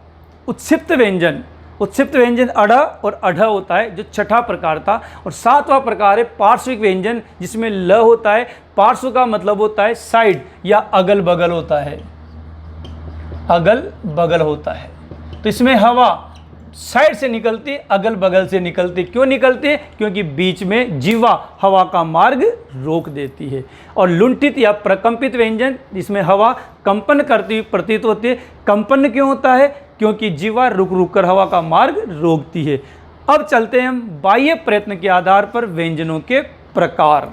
उत्क्षिप्त व्यंजन। उत्क्षिप्त व्यंजन अढ़ और अढ़ होता है, जो छठा प्रकार था। और सातवां प्रकार है पार्श्विक व्यंजन, जिसमें ल होता है। पार्श्व का मतलब होता है साइड या अगल बगल होता है, अगल बगल होता है। तो इसमें हवा साइड से निकलती, अगल बगल से निकलती। क्यों निकलती है? क्योंकि बीच में जीवा हवा का मार्ग रोक देती है। और लुंठित या प्रकंपित व्यंजन, जिसमें हवा कंपन करती हुई प्रतीत होती है। कंपन क्यों होता है? क्योंकि जीवा रुक रुक कर हवा का मार्ग रोकती है। अब चलते हैं हम बाह्य प्रयत्न के आधार पर व्यंजनों के प्रकार।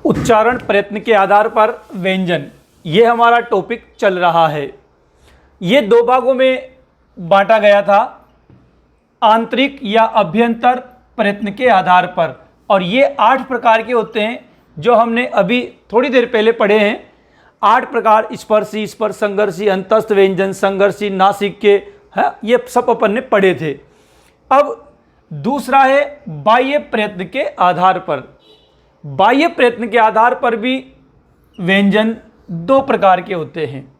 उच्चारण प्रयत्न के आधार पर व्यंजन, ये हमारा टॉपिक चल रहा है। ये दो भागों में बांटा गया था, आंतरिक या अभ्यंतर प्रयत्न के आधार पर। और ये 8 प्रकार के होते हैं, जो हमने अभी थोड़ी देर पहले पढ़े हैं। 8 प्रकार, स्पर्शी, स्पर्श संघर्षी, अंतस्थ व्यंजन, संघर्षी, नासिक के, है, ये सब अपन ने पढ़े थे। अब दूसरा है बाह्य प्रयत्न के आधार पर। बाह्य प्रयत्न के आधार पर भी व्यंजन 2 प्रकार के होते हैं।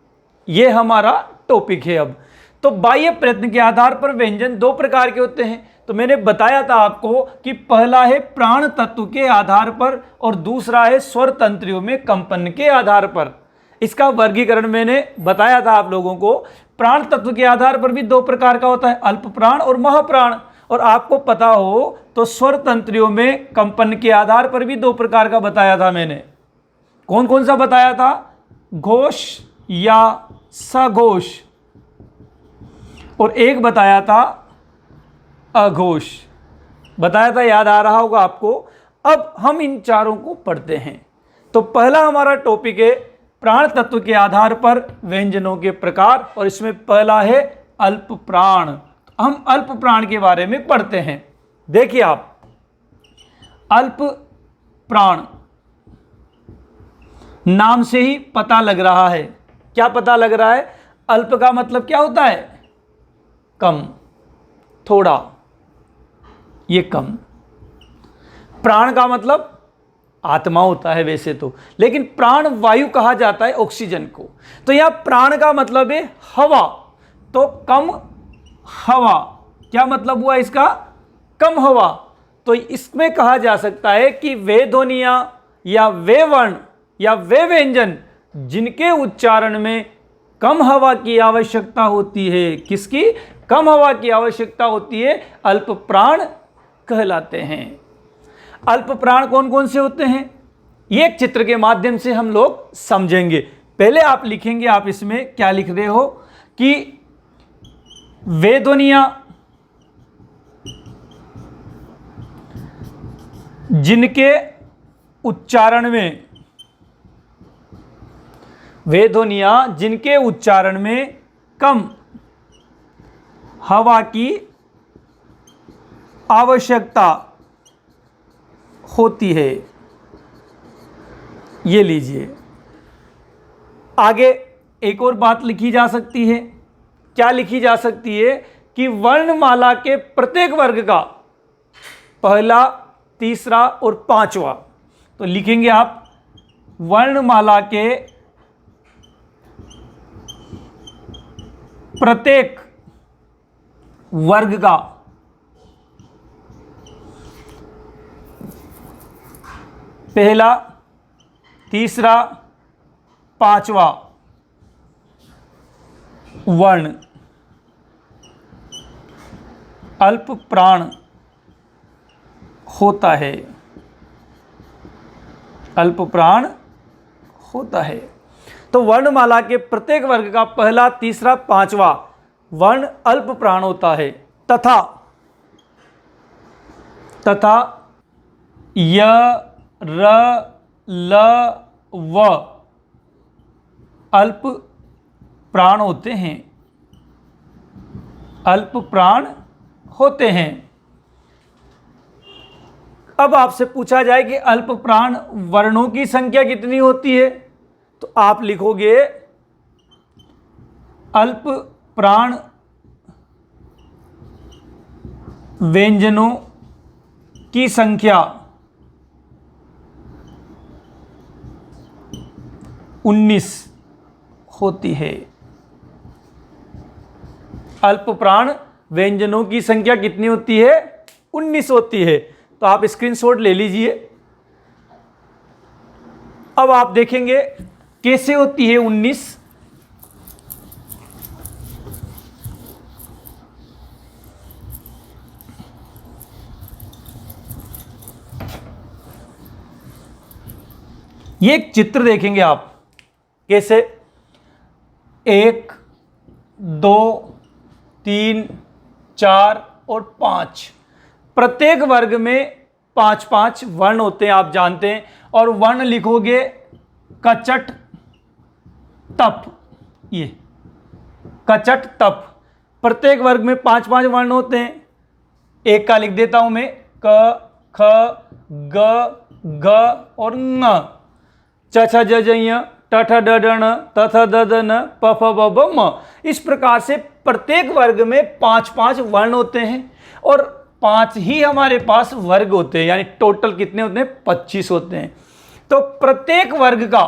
ये हमारा टॉपिक है। अब तो बाह्य प्रयत्न के आधार पर व्यंजन 2 प्रकार के होते हैं। तो मैंने बताया था आपको कि पहला है प्राण तत्व के आधार पर और दूसरा है स्वर तंत्रियों में कंपन के आधार पर। इसका वर्गीकरण मैंने बताया था आप लोगों को। प्राण तत्व के आधार पर भी 2 प्रकार का होता है, अल्प प्राण और महाप्राण। और आपको पता हो तो स्वर तंत्रियों में कंपन के आधार पर भी 2 प्रकार का बताया था मैंने। कौन कौन सा बताया था? घोष या सघोष, और एक बताया था अघोष, बताया था, याद आ रहा होगा आपको। अब हम इन चारों को पढ़ते हैं। तो पहला हमारा टॉपिक है प्राण तत्व के आधार पर व्यंजनों के प्रकार, और इसमें पहला है अल्प प्राण। हम अल्प प्राण के बारे में पढ़ते हैं। देखिए आप, अल्प प्राण नाम से ही पता लग रहा है। क्या पता लग रहा है? अल्प का मतलब क्या होता है? कम, थोड़ा, ये कम। प्राण का मतलब आत्मा होता है वैसे तो, लेकिन प्राण वायु कहा जाता है ऑक्सीजन को। तो यह प्राण का मतलब है हवा, तो कम हवा। क्या मतलब हुआ इसका? कम हवा। तो इसमें कहा जा सकता है कि वे ध्वनियां या वे वर्ण या वे व्यंजन जिनके उच्चारण में कम हवा की आवश्यकता होती है, किसकी? कम हवा की आवश्यकता होती है, अल्प प्राण कहलाते हैं। अल्प प्राण कौन कौन से होते हैं? ये एक चित्र के माध्यम से हम लोग समझेंगे। पहले आप लिखेंगे, आप इसमें क्या लिख रहे हो कि वे ध्वनियां जिनके उच्चारण में, वे ध्वनियां जिनके उच्चारण में कम हवा की आवश्यकता होती है। ये लीजिए। आगे एक और बात लिखी जा सकती है। क्या लिखी जा सकती है? कि वर्णमाला के प्रत्येक वर्ग का पहला, तीसरा और पांचवा। तो लिखेंगे आप वर्णमाला के प्रत्येक वर्ग का पहला, तीसरा, पांचवा वर्ण अल्प प्राण होता है। अल्प प्राण होता है। तो वर्णमाला के प्रत्येक वर्ग का पहला, तीसरा, पांचवा वर्ण अल्प प्राण होता है। तथा य, र, ल, व अल्प प्राण होते हैं। अल्प प्राण होते हैं। अब आपसे पूछा जाए कि अल्प प्राण वर्णों की संख्या कितनी होती है, तो आप लिखोगे अल्प प्राण व्यंजनों की संख्या 19 होती है। अल्प प्राण व्यंजनों की संख्या कितनी होती है? 19 होती है। तो आप स्क्रीनशॉट ले लीजिए। अब आप देखेंगे कैसे होती है 19। ये एक चित्र देखेंगे आप, कैसे 1 2 3 4 और 5, प्रत्येक वर्ग में 5-5 वर्ण होते हैं, आप जानते हैं। और वर्ण लिखोगे कचट तप, ये कचट तप, प्रत्येक वर्ग में 5-5 वर्ण होते हैं। एक का लिख देता हूं मैं, क ख ग घ और ङ, च छ ज ज ञ ट ठ ड ढ ण त थ द ध न प फ ब भ म। इस प्रकार से प्रत्येक वर्ग में 5-5 वर्ण होते हैं और 5 ही हमारे पास वर्ग होते हैं, यानी टोटल कितने होते हैं? 25 होते हैं। तो प्रत्येक वर्ग का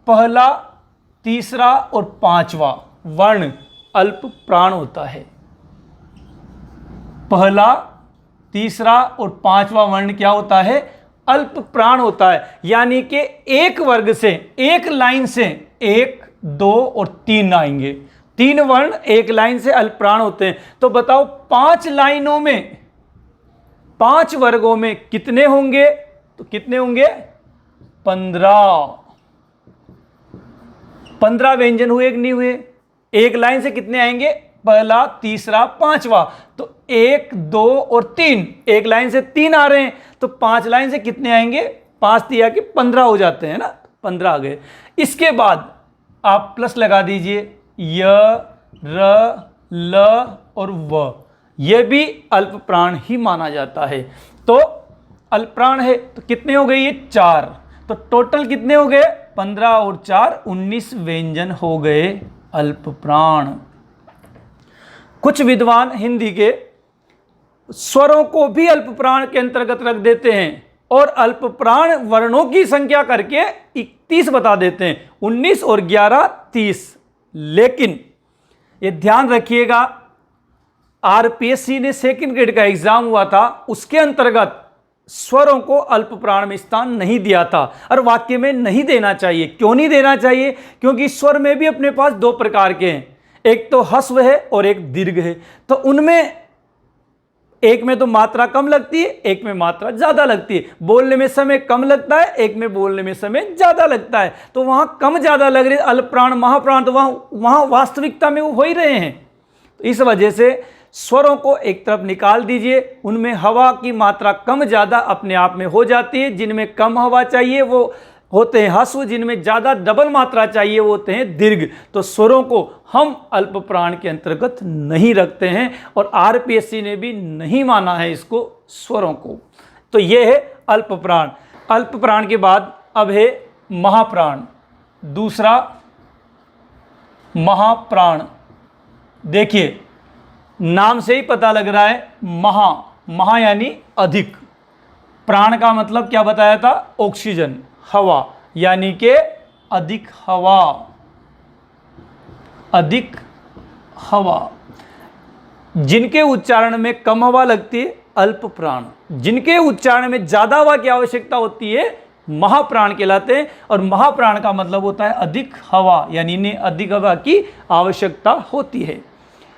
पहला, तीसरा और 5वां वर्ण अल्प प्राण होता है। पहला, तीसरा और 5वां वर्ण क्या होता है? अल्प प्राण होता है। यानी कि एक वर्ग से, एक लाइन से 1 2 और 3 आएंगे, 3 वर्ण एक लाइन से अल्प प्राण होते हैं। तो बताओ 5 लाइनों में, 5 वर्गों में कितने होंगे? तो कितने होंगे? 15 व्यंजन हुए कि नहीं हुए? एक लाइन से कितने आएंगे? पहला, तीसरा, 5वां। तो 1 2 और 3, एक लाइन से 3 आ रहे हैं, तो 5 लाइन से कितने आएंगे? 5 दिया कि 15 हो जाते हैं ना, 15 आ गए। इसके बाद आप प्लस लगा दीजिए, य र ल और व, यह भी अल्प प्राण ही माना जाता है। तो अल्प प्राण है, तो कितने हो गए? ये 4। तो टोटल कितने हो गए? 15 और 4 19 व्यंजन हो गए अल्प प्राण। कुछ विद्वान हिंदी के स्वरों को भी अल्प प्राण के अंतर्गत रख देते हैं और अल्प प्राण वर्णों की संख्या करके 31 बता देते हैं, 19 और 11 30। लेकिन ये ध्यान रखिएगा, आरपीएससी ने सेकंड ग्रेड का एग्जाम हुआ था, उसके अंतर्गत स्वरों को अल्प प्राण में स्थान नहीं दिया था और वाक्य में नहीं देना चाहिए। क्यों नहीं देना चाहिए? क्योंकि स्वर में भी अपने पास 2 प्रकार के हैं, एक तो ह्रस्व है और एक दीर्घ है। तो उनमें एक में तो मात्रा कम लगती है, एक में मात्रा ज्यादा लगती है। बोलने में समय कम लगता है, एक में बोलने में समय ज्यादा लगता है। तो वहां कम ज्यादा लग रहे अल्प प्राण महाप्राण, तो वहां वास्तविकता में वो हो ही रहे हैं। तो इस वजह से स्वरों को एक तरफ निकाल दीजिए, उनमें हवा की मात्रा कम ज्यादा अपने आप में हो जाती है। जिनमें कम हवा चाहिए वो होते हैं ह्रस्व, जिनमें ज्यादा डबल मात्रा चाहिए वो होते हैं दीर्घ। तो स्वरों को हम अल्प प्राण के अंतर्गत नहीं रखते हैं और आरपीएससी ने भी नहीं माना है इसको, स्वरों को। तो ये है अल्प प्राण। अल्प प्राण के बाद अब है महाप्राण, दूसरा महाप्राण। देखिए नाम से ही पता लग रहा है, महा यानी अधिक, प्राण का मतलब क्या बताया था? ऑक्सीजन, हवा, यानी कि अधिक हवा, अधिक हवा। जिनके उच्चारण में कम हवा लगती है अल्प प्राण, जिनके उच्चारण में ज्यादा हवा की आवश्यकता होती है महाप्राण कहलाते हैं। और महाप्राण का मतलब होता है अधिक हवा, यानी इन्हें अधिक हवा की आवश्यकता होती है।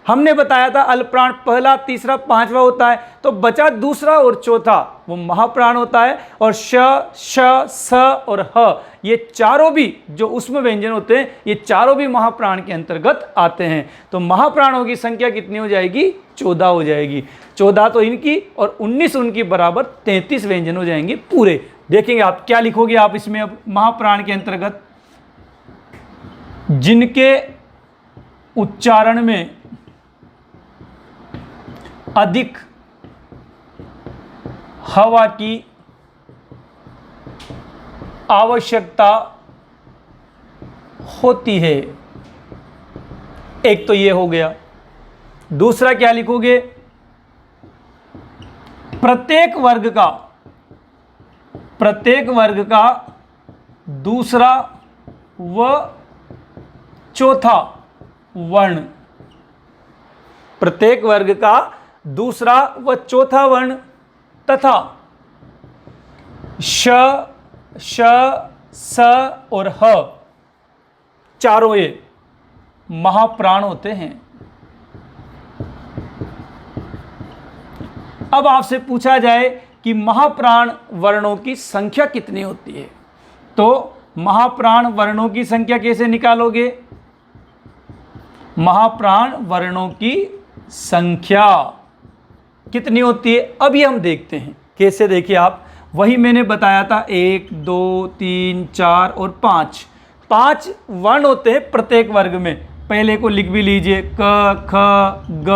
हमने बताया था अल्प प्राण पहला, तीसरा, 5वां होता है, तो बचा दूसरा और चौथा, वो महाप्राण होता है। और श, श, स और ह, ये चारों भी जो उसमें व्यंजन होते हैं, ये चारों भी महाप्राण के अंतर्गत आते हैं। तो महाप्राणों की संख्या कितनी हो जाएगी? 14 हो जाएगी। 14 तो इनकी और 19 उनकी, बराबर 33 व्यंजन हो जाएंगे पूरे। देखेंगे आप क्या लिखोगे आप इसमें। अब महाप्राण के अंतर्गत जिनके उच्चारण में अधिक हवा की आवश्यकता होती है। एक तो ये हो गया। दूसरा क्या लिखोगे? प्रत्येक वर्ग का दूसरा व चौथा वर्ण, प्रत्येक वर्ग का दूसरा व चौथा वर्ण तथा श, स और ह, चारों ये महाप्राण होते हैं। अब आपसे पूछा जाए कि महाप्राण वर्णों की संख्या कितनी होती है, तो महाप्राण वर्णों की संख्या कैसे निकालोगे? महाप्राण वर्णों की संख्या कितनी होती है, अभी हम देखते हैं कैसे। देखिए आप, वही मैंने बताया था, 1 2 3 4 और 5 वर्ण होते हैं प्रत्येक वर्ग में। पहले को लिख भी लीजिए, क ख ग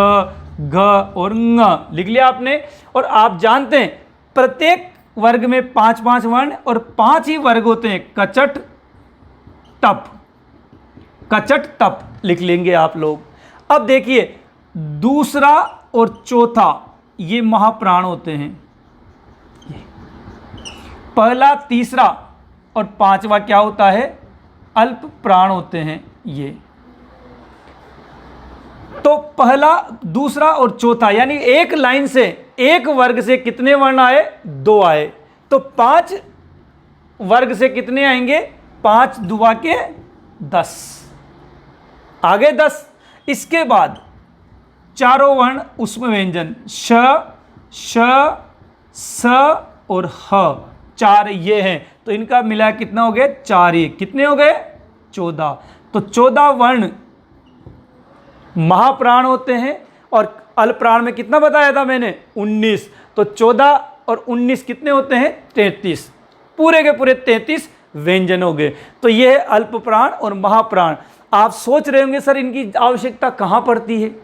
घ और ङ लिख लिया आपने। और आप जानते हैं प्रत्येक वर्ग में 5 वर्ण और 5 ही वर्ग होते हैं, कचट टप लिख लेंगे आप लोग। अब देखिए, दूसरा और चौथा ये महाप्राण होते हैं, पहला, तीसरा और पांचवा क्या होता है? अल्प प्राण होते हैं ये। तो पहला, दूसरा और चौथा, यानी एक लाइन से, एक वर्ग से कितने वर्ण आए? 2 आए। तो 5 वर्ग से कितने आएंगे? 5 दुआ के 10, आगे 10। इसके बाद चारों वर्ण उसमें व्यंजन, श, स और ह, 4 ये हैं। तो इनका मिला कितना हो गया? 4 ही। कितने हो गए? 14। तो 14 वर्ण महाप्राण होते हैं। और अल्पप्राण में कितना बताया था मैंने? 19। तो 14 और 19 कितने होते हैं? 33। पूरे के पूरे 33 व्यंजन हो गए। तो ये है अल्पप्राण और महाप्राण। आप सोच रहे होंगे सर इनकी आवश्यकता कहाँ पड़ती है,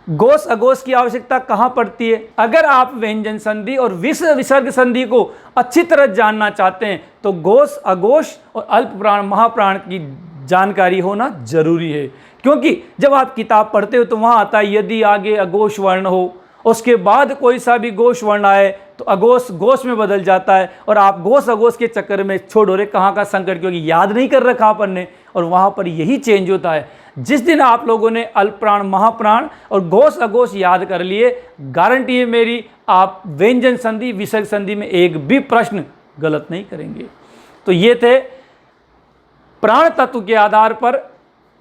गोस अगोस की आवश्यकता कहाँ पड़ती है? अगर आप व्यंजन संधि और विसर्ग संधि को अच्छी तरह जानना चाहते हैं तो गोस अगोश और अल्पप्राण महाप्राण की जानकारी होना जरूरी है। क्योंकि जब आप किताब पढ़ते हो तो वहाँ आता है यदि आगे अगोश वर्ण हो, उसके बाद कोई सा भी गोश वर्ण आए तो अगोश गोश में बदल जाता है, और आप गोश अगोश के चक्कर में छोड़ो रे कहाँ का संकट, क्योंकि याद नहीं कर रखा अपन ने, और वहाँ पर यही चेंज होता है। जिस दिन आप लोगों ने अल्पप्राण महाप्राण और गोश अगोश याद कर लिए, गारंटी है मेरी, आप व्यंजन संधि विसर्ग संधि में एक भी प्रश्न गलत नहीं करेंगे। तो ये थे प्राण तत्व के आधार पर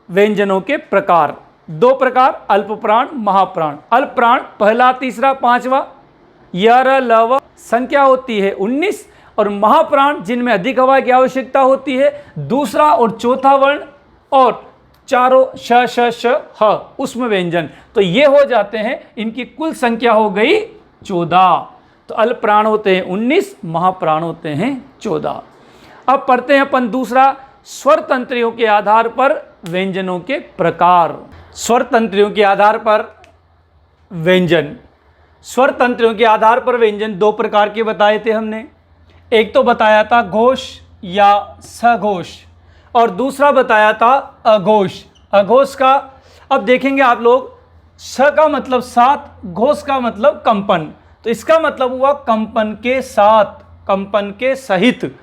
व्यंजनों के प्रकार। 2 प्रकार, अल्पप्राण महाप्राण। अल्पप्राण पहला, तीसरा, पांचवा, यर लव संख्या होती है 19, और महाप्राण जिनमें अधिक हवा की आवश्यकता होती है, दूसरा और चौथा वर्ण और चारों श ह उसमें व्यंजन। तो ये हो जाते हैं, इनकी कुल संख्या हो गई 14। तो अल्पप्राण होते हैं 19, महाप्राण होते हैं 14। अब पढ़ते हैं अपन दूसरा, स्वर तंत्रियों के आधार पर व्यंजनों के प्रकार। स्वर तंत्रियों के आधार पर व्यंजन, स्वर तंत्रियों के आधार पर व्यंजन 2 प्रकार के बताए थे हमने। एक तो बताया था घोष या सघोष, और दूसरा बताया था अघोष। अघोष का अब देखेंगे आप लोग, स का मतलब साथ, घोष का मतलब कंपन। तो इसका मतलब हुआ कंपन के साथ, कंपन के सहित।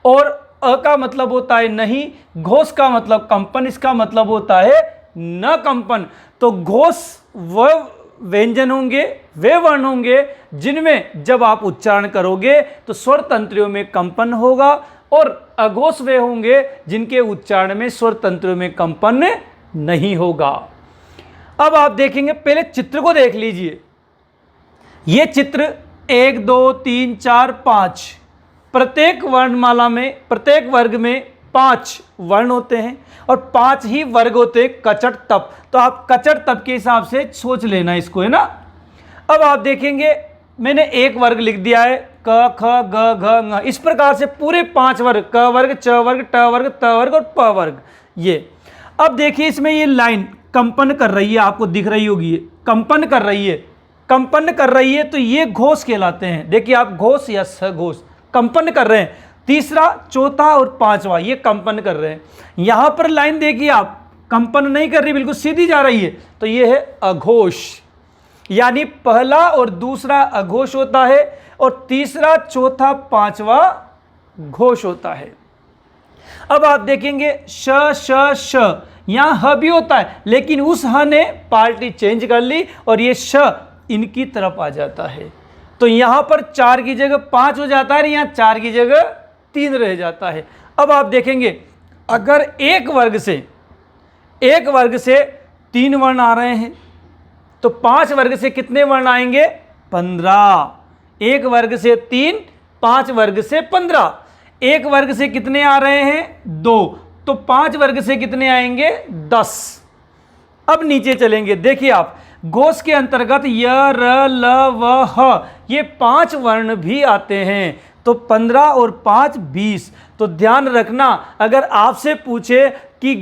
और अ का मतलब होता है नहीं, घोष का मतलब कंपन, इसका मतलब होता है न कंपन। तो घोष वह व्यंजन होंगे, वे वर्ण होंगे जिनमें जब आप उच्चारण करोगे तो स्वर तंत्रियों में कंपन होगा, और अघोष वे होंगे जिनके उच्चारण में स्वर तंत्रियों में कंपन नहीं होगा। अब आप देखेंगे, पहले चित्र को देख लीजिए। ये चित्र 1 2 3 4 5, प्रत्येक वर्णमाला में, प्रत्येक वर्ग में 5 वर्ण होते हैं और 5 ही वर्ग होते हैं कचट तप। तो आप कचट तप के हिसाब से सोच लेना इसको, है ना। अब आप देखेंगे मैंने एक वर्ग लिख दिया है, क ख ग घ ङ। इस प्रकार से पूरे 5 वर्ग, क वर्ग, च वर्ग, ट वर्ग, त वर्ग और प वर्ग। ये अब देखिए इसमें ये लाइन कंपन कर रही है, आपको दिख रही होगी, ये कंपन कर रही है। कंपन कर रही है तो ये घोष कहलाते हैं। देखिए आप, घोष या सघोष कंपन कर रहे हैं। तीसरा, चौथा और पांचवा ये कंपन कर रहे हैं। यहां पर लाइन देखिए आप, कंपन नहीं कर रही, बिल्कुल सीधी जा रही है, तो ये है अघोष। यानी पहला और दूसरा अघोष होता है और तीसरा, चौथा, पांचवा घोष होता है। अब आप देखेंगे श श श, यहां ह भी होता है, लेकिन उस ह ने पार्टी चेंज कर ली और ये श इनकी तरफ आ जाता है। तो यहां पर 4 की जगह 5 हो जाता है, यहां 4 की जगह 3 रह जाता है। अब आप देखेंगे अगर एक वर्ग से 3 वर्ण आ रहे हैं तो 5 वर्ग से कितने वर्ण आएंगे? 15। एक वर्ग से 3, 5 वर्ग से 15। एक वर्ग से कितने आ रहे हैं? 2, तो 5 वर्ग से कितने आएंगे? 10। अब नीचे चलेंगे, देखिए आप, घोष के अंतर्गत य, र, ल, व, ह ये 5 वर्ण भी आते हैं। तो 15 और 5 20। तो ध्यान रखना, अगर आपसे पूछे कि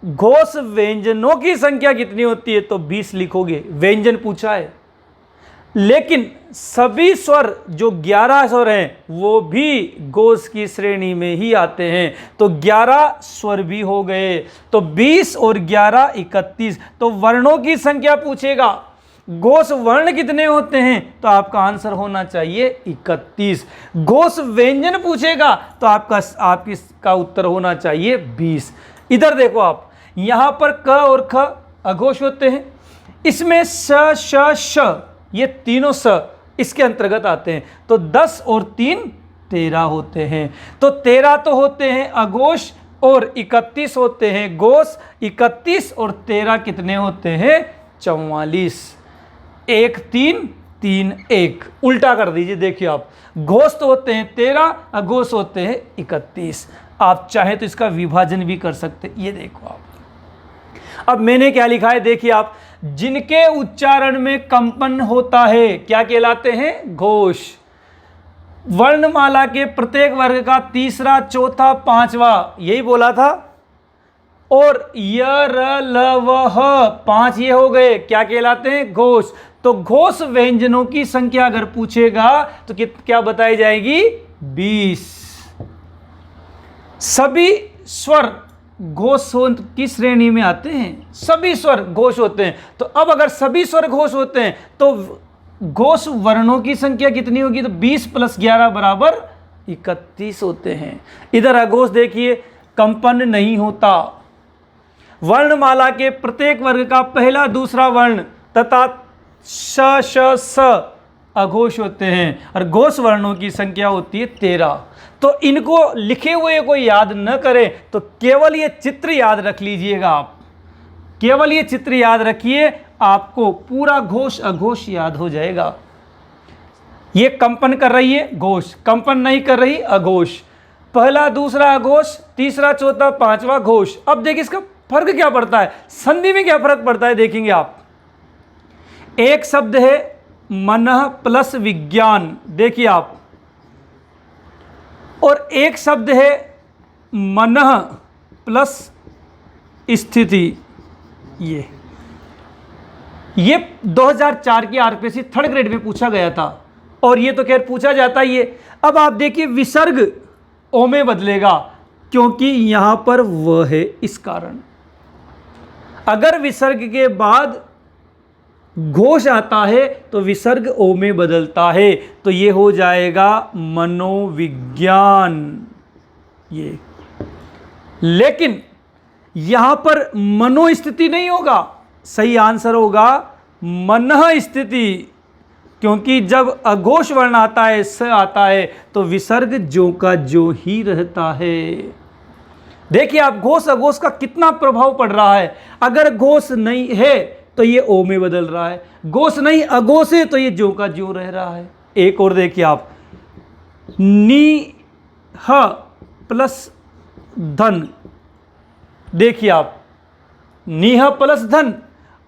घोष व्यंजनों की संख्या कितनी होती है तो 20 लिखोगे, व्यंजन पूछा है। लेकिन सभी स्वर जो 11 स्वर हैं वो भी घोष की श्रेणी में ही आते हैं, तो 11 स्वर भी हो गए। तो 20 और 11 31। तो वर्णों की संख्या पूछेगा, घोष वर्ण कितने होते हैं, तो आपका आंसर होना चाहिए 31। घोष व्यंजन पूछेगा तो आपका उत्तर होना चाहिए 20। इधर देखो आप, यहां पर क और ख अघोष होते हैं। इसमें स श श ये तीनों स इसके अंतर्गत आते हैं। तो 10 और 3 13 होते हैं। तो 13 तो होते हैं अघोष और 31 होते हैं घोष। 31 और 13 कितने होते हैं? 44। 1 3 3 1 उल्टा कर दीजिए। देखिए आप, घोष तो होते हैं 13, अघोष होते हैं 31। आप चाहे तो इसका विभाजन भी कर सकते। ये देखो आप, अब मैंने क्या लिखा है, देखिए आप, जिनके उच्चारण में कंपन होता है क्या कहलाते हैं? घोष। वर्णमाला के प्रत्येक वर्ग का तीसरा, चौथा, पांचवा, यही बोला था। और य, र, ल, व, ह 5 ये हो गए, क्या कहलाते हैं? घोष। तो घोष व्यंजनों की संख्या अगर पूछेगा तो क्या बताई जाएगी? 20। सभी स्वर घोष की श्रेणी में आते हैं, सभी स्वर घोष होते हैं। तो अब अगर सभी स्वर घोष होते हैं तो घोष वर्णों की संख्या कितनी होगी? तो 20 + 11 बराबर 31 होते हैं। इधर अघोष देखिए, कंपन नहीं होता। वर्णमाला के प्रत्येक वर्ग का पहला, दूसरा वर्ण तथा श श स अघोष होते हैं और घोष वर्णों की संख्या होती है 13। तो इनको लिखे हुए को याद न करें तो केवल ये चित्र याद रख लीजिएगा। आप केवल ये चित्र याद रखिए, आपको पूरा घोष अघोष याद हो जाएगा। ये कंपन कर रही है घोष, कंपन नहीं कर रही अघोष। पहला, दूसरा अघोष, तीसरा, चौथा, पांचवा घोष। अब देखिए इसका फर्क क्या पड़ता है, संधि में क्या फर्क पड़ता है, देखेंगे आप। एक शब्द है मनः प्लस विज्ञान, देखिए आप, और एक शब्द है मनः प्लस स्थिति। ये 2004 की आरपीएससी 3rd ग्रेड में पूछा गया था और ये तो खैर पूछा जाता ही है। अब आप देखिए विसर्ग ओ में बदलेगा क्योंकि यहां पर व है, इस कारण। अगर विसर्ग के बाद घोष आता है तो विसर्ग ओ में बदलता है, तो ये हो जाएगा मनोविज्ञान। ये लेकिन यहां पर मनोस्थिति नहीं होगा, सही आंसर होगा मनः स्थिति, क्योंकि जब अघोष वर्ण आता है, स आता है, तो विसर्ग जो का जो ही रहता है। देखिए आप घोष अघोष का कितना प्रभाव पड़ रहा है। अगर घोष नहीं है तो ये ओ में बदल रहा है, घोष नहीं अघोष है तो ये जो का जो रह रहा है। एक और देखिए आप, नी ह प्लस धन, देखिए आप नीह प्लस धन,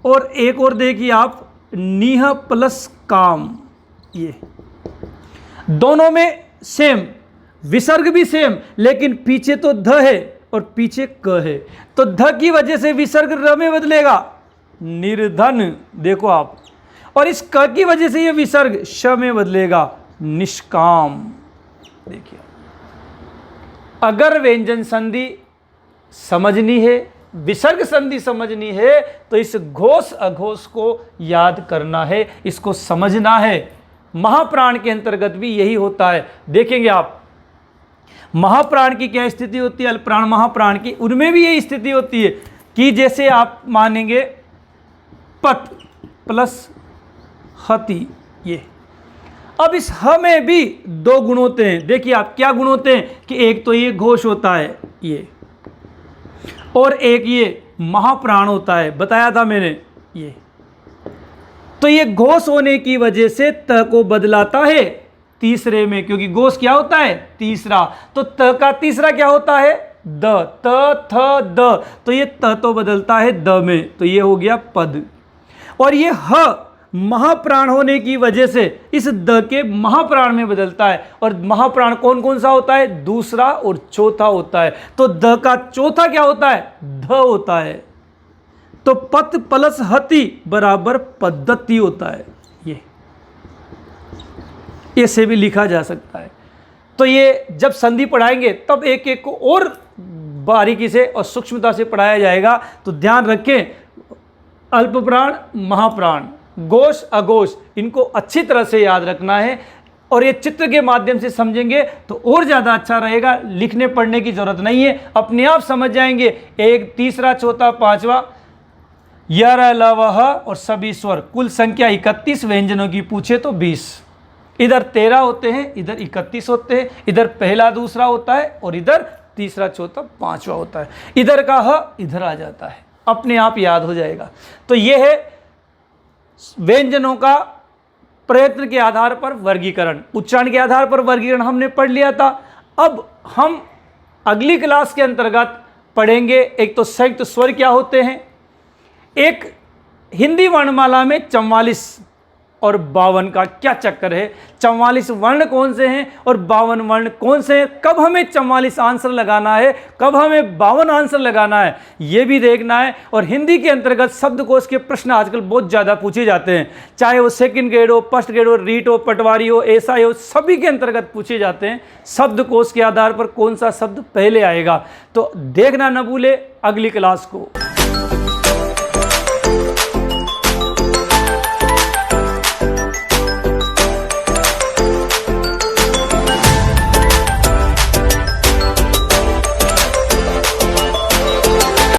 और एक और देखिए आप नीह प्लस काम। ये दोनों में सेम, विसर्ग भी सेम, लेकिन पीछे तो ध है और पीछे क है, तो ध की वजह से विसर्ग र में बदलेगा, निर्धन। देखो आप, और इस क की वजह से ये विसर्ग श में बदलेगा, निष्काम। देखिए, अगर व्यंजन संधि समझनी है, विसर्ग संधि समझनी है, तो इस घोष अघोष को याद करना है, इसको समझना है। महाप्राण के अंतर्गत भी यही होता है। देखेंगे आप, महाप्राण की क्या स्थिति होती है, अल्पप्राण महाप्राण की, उनमें भी यही स्थिति होती है कि जैसे आप मानेंगे पत प्लस हति, ये अब इस ह में भी दो गुण होते हैं। देखिए आप, क्या गुण होते हैं कि एक तो ये घोष होता है ये, और एक ये महाप्राण होता है, बताया था मैंने ये। तो ये घोष होने की वजह से त को बदलाता है तीसरे में, क्योंकि घोष क्या होता है, तीसरा। तो त का तीसरा क्या होता है, द, त थ द, तो ये त तो बदलता है द में, तो ये हो गया पद। और ये ह महाप्राण होने की वजह से इस द के महाप्राण में बदलता है। और महाप्राण कौन कौन सा होता है, दूसरा और चौथा होता है। तो द का चौथा क्या होता है, ध होता है। तो पत प्लस हति बराबर पद्धति होता है। ये ऐसे भी लिखा जा सकता है। तो ये जब संधि पढ़ाएंगे तब एक एक को और बारीकी से और सूक्ष्मता से पढ़ाया जाएगा। तो ध्यान रखें, अल्पप्राण महाप्राण, घोष अघोष, इनको अच्छी तरह से याद रखना है। और ये चित्र के माध्यम से समझेंगे तो और ज़्यादा अच्छा रहेगा। लिखने पढ़ने की ज़रूरत नहीं है, अपने आप समझ जाएंगे। एक, तीसरा, चौथा, पांचवा, यर लव ह और सभी स्वर, कुल संख्या 31 व्यंजनों की पूछे तो 20। इधर 13 होते हैं, इधर 31 होते हैं। इधर पहला दूसरा होता है और इधर तीसरा चौथा पांचवा होता है। इधर का ह इधर आ जाता है, अपने आप याद हो जाएगा। तो ये है व्यंजनों का प्रयत्न के आधार पर वर्गीकरण, उच्चारण के आधार पर वर्गीकरण हमने पढ़ लिया था। अब हम अगली क्लास के अंतर्गत पढ़ेंगे, एक तो संयुक्त स्वर क्या होते हैं, एक हिंदी वर्णमाला में 44 और 52 का क्या चक्कर है, 44 वर्ण कौन से हैं और 52 वर्ण कौन से हैं, कब हमें 44 आंसर लगाना है, कब हमें 52 आंसर लगाना है, ये भी देखना है। और हिंदी के अंतर्गत शब्दकोश के प्रश्न आजकल बहुत ज़्यादा पूछे जाते हैं, चाहे वो सेकंड ग्रेड हो, फर्स्ट ग्रेड हो, रीट हो, पटवारी हो, एसआई हो, सभी के अंतर्गत पूछे जाते हैं। शब्दकोश के आधार पर कौन सा शब्द पहले आएगा, तो देखना न भूले अगली क्लास को।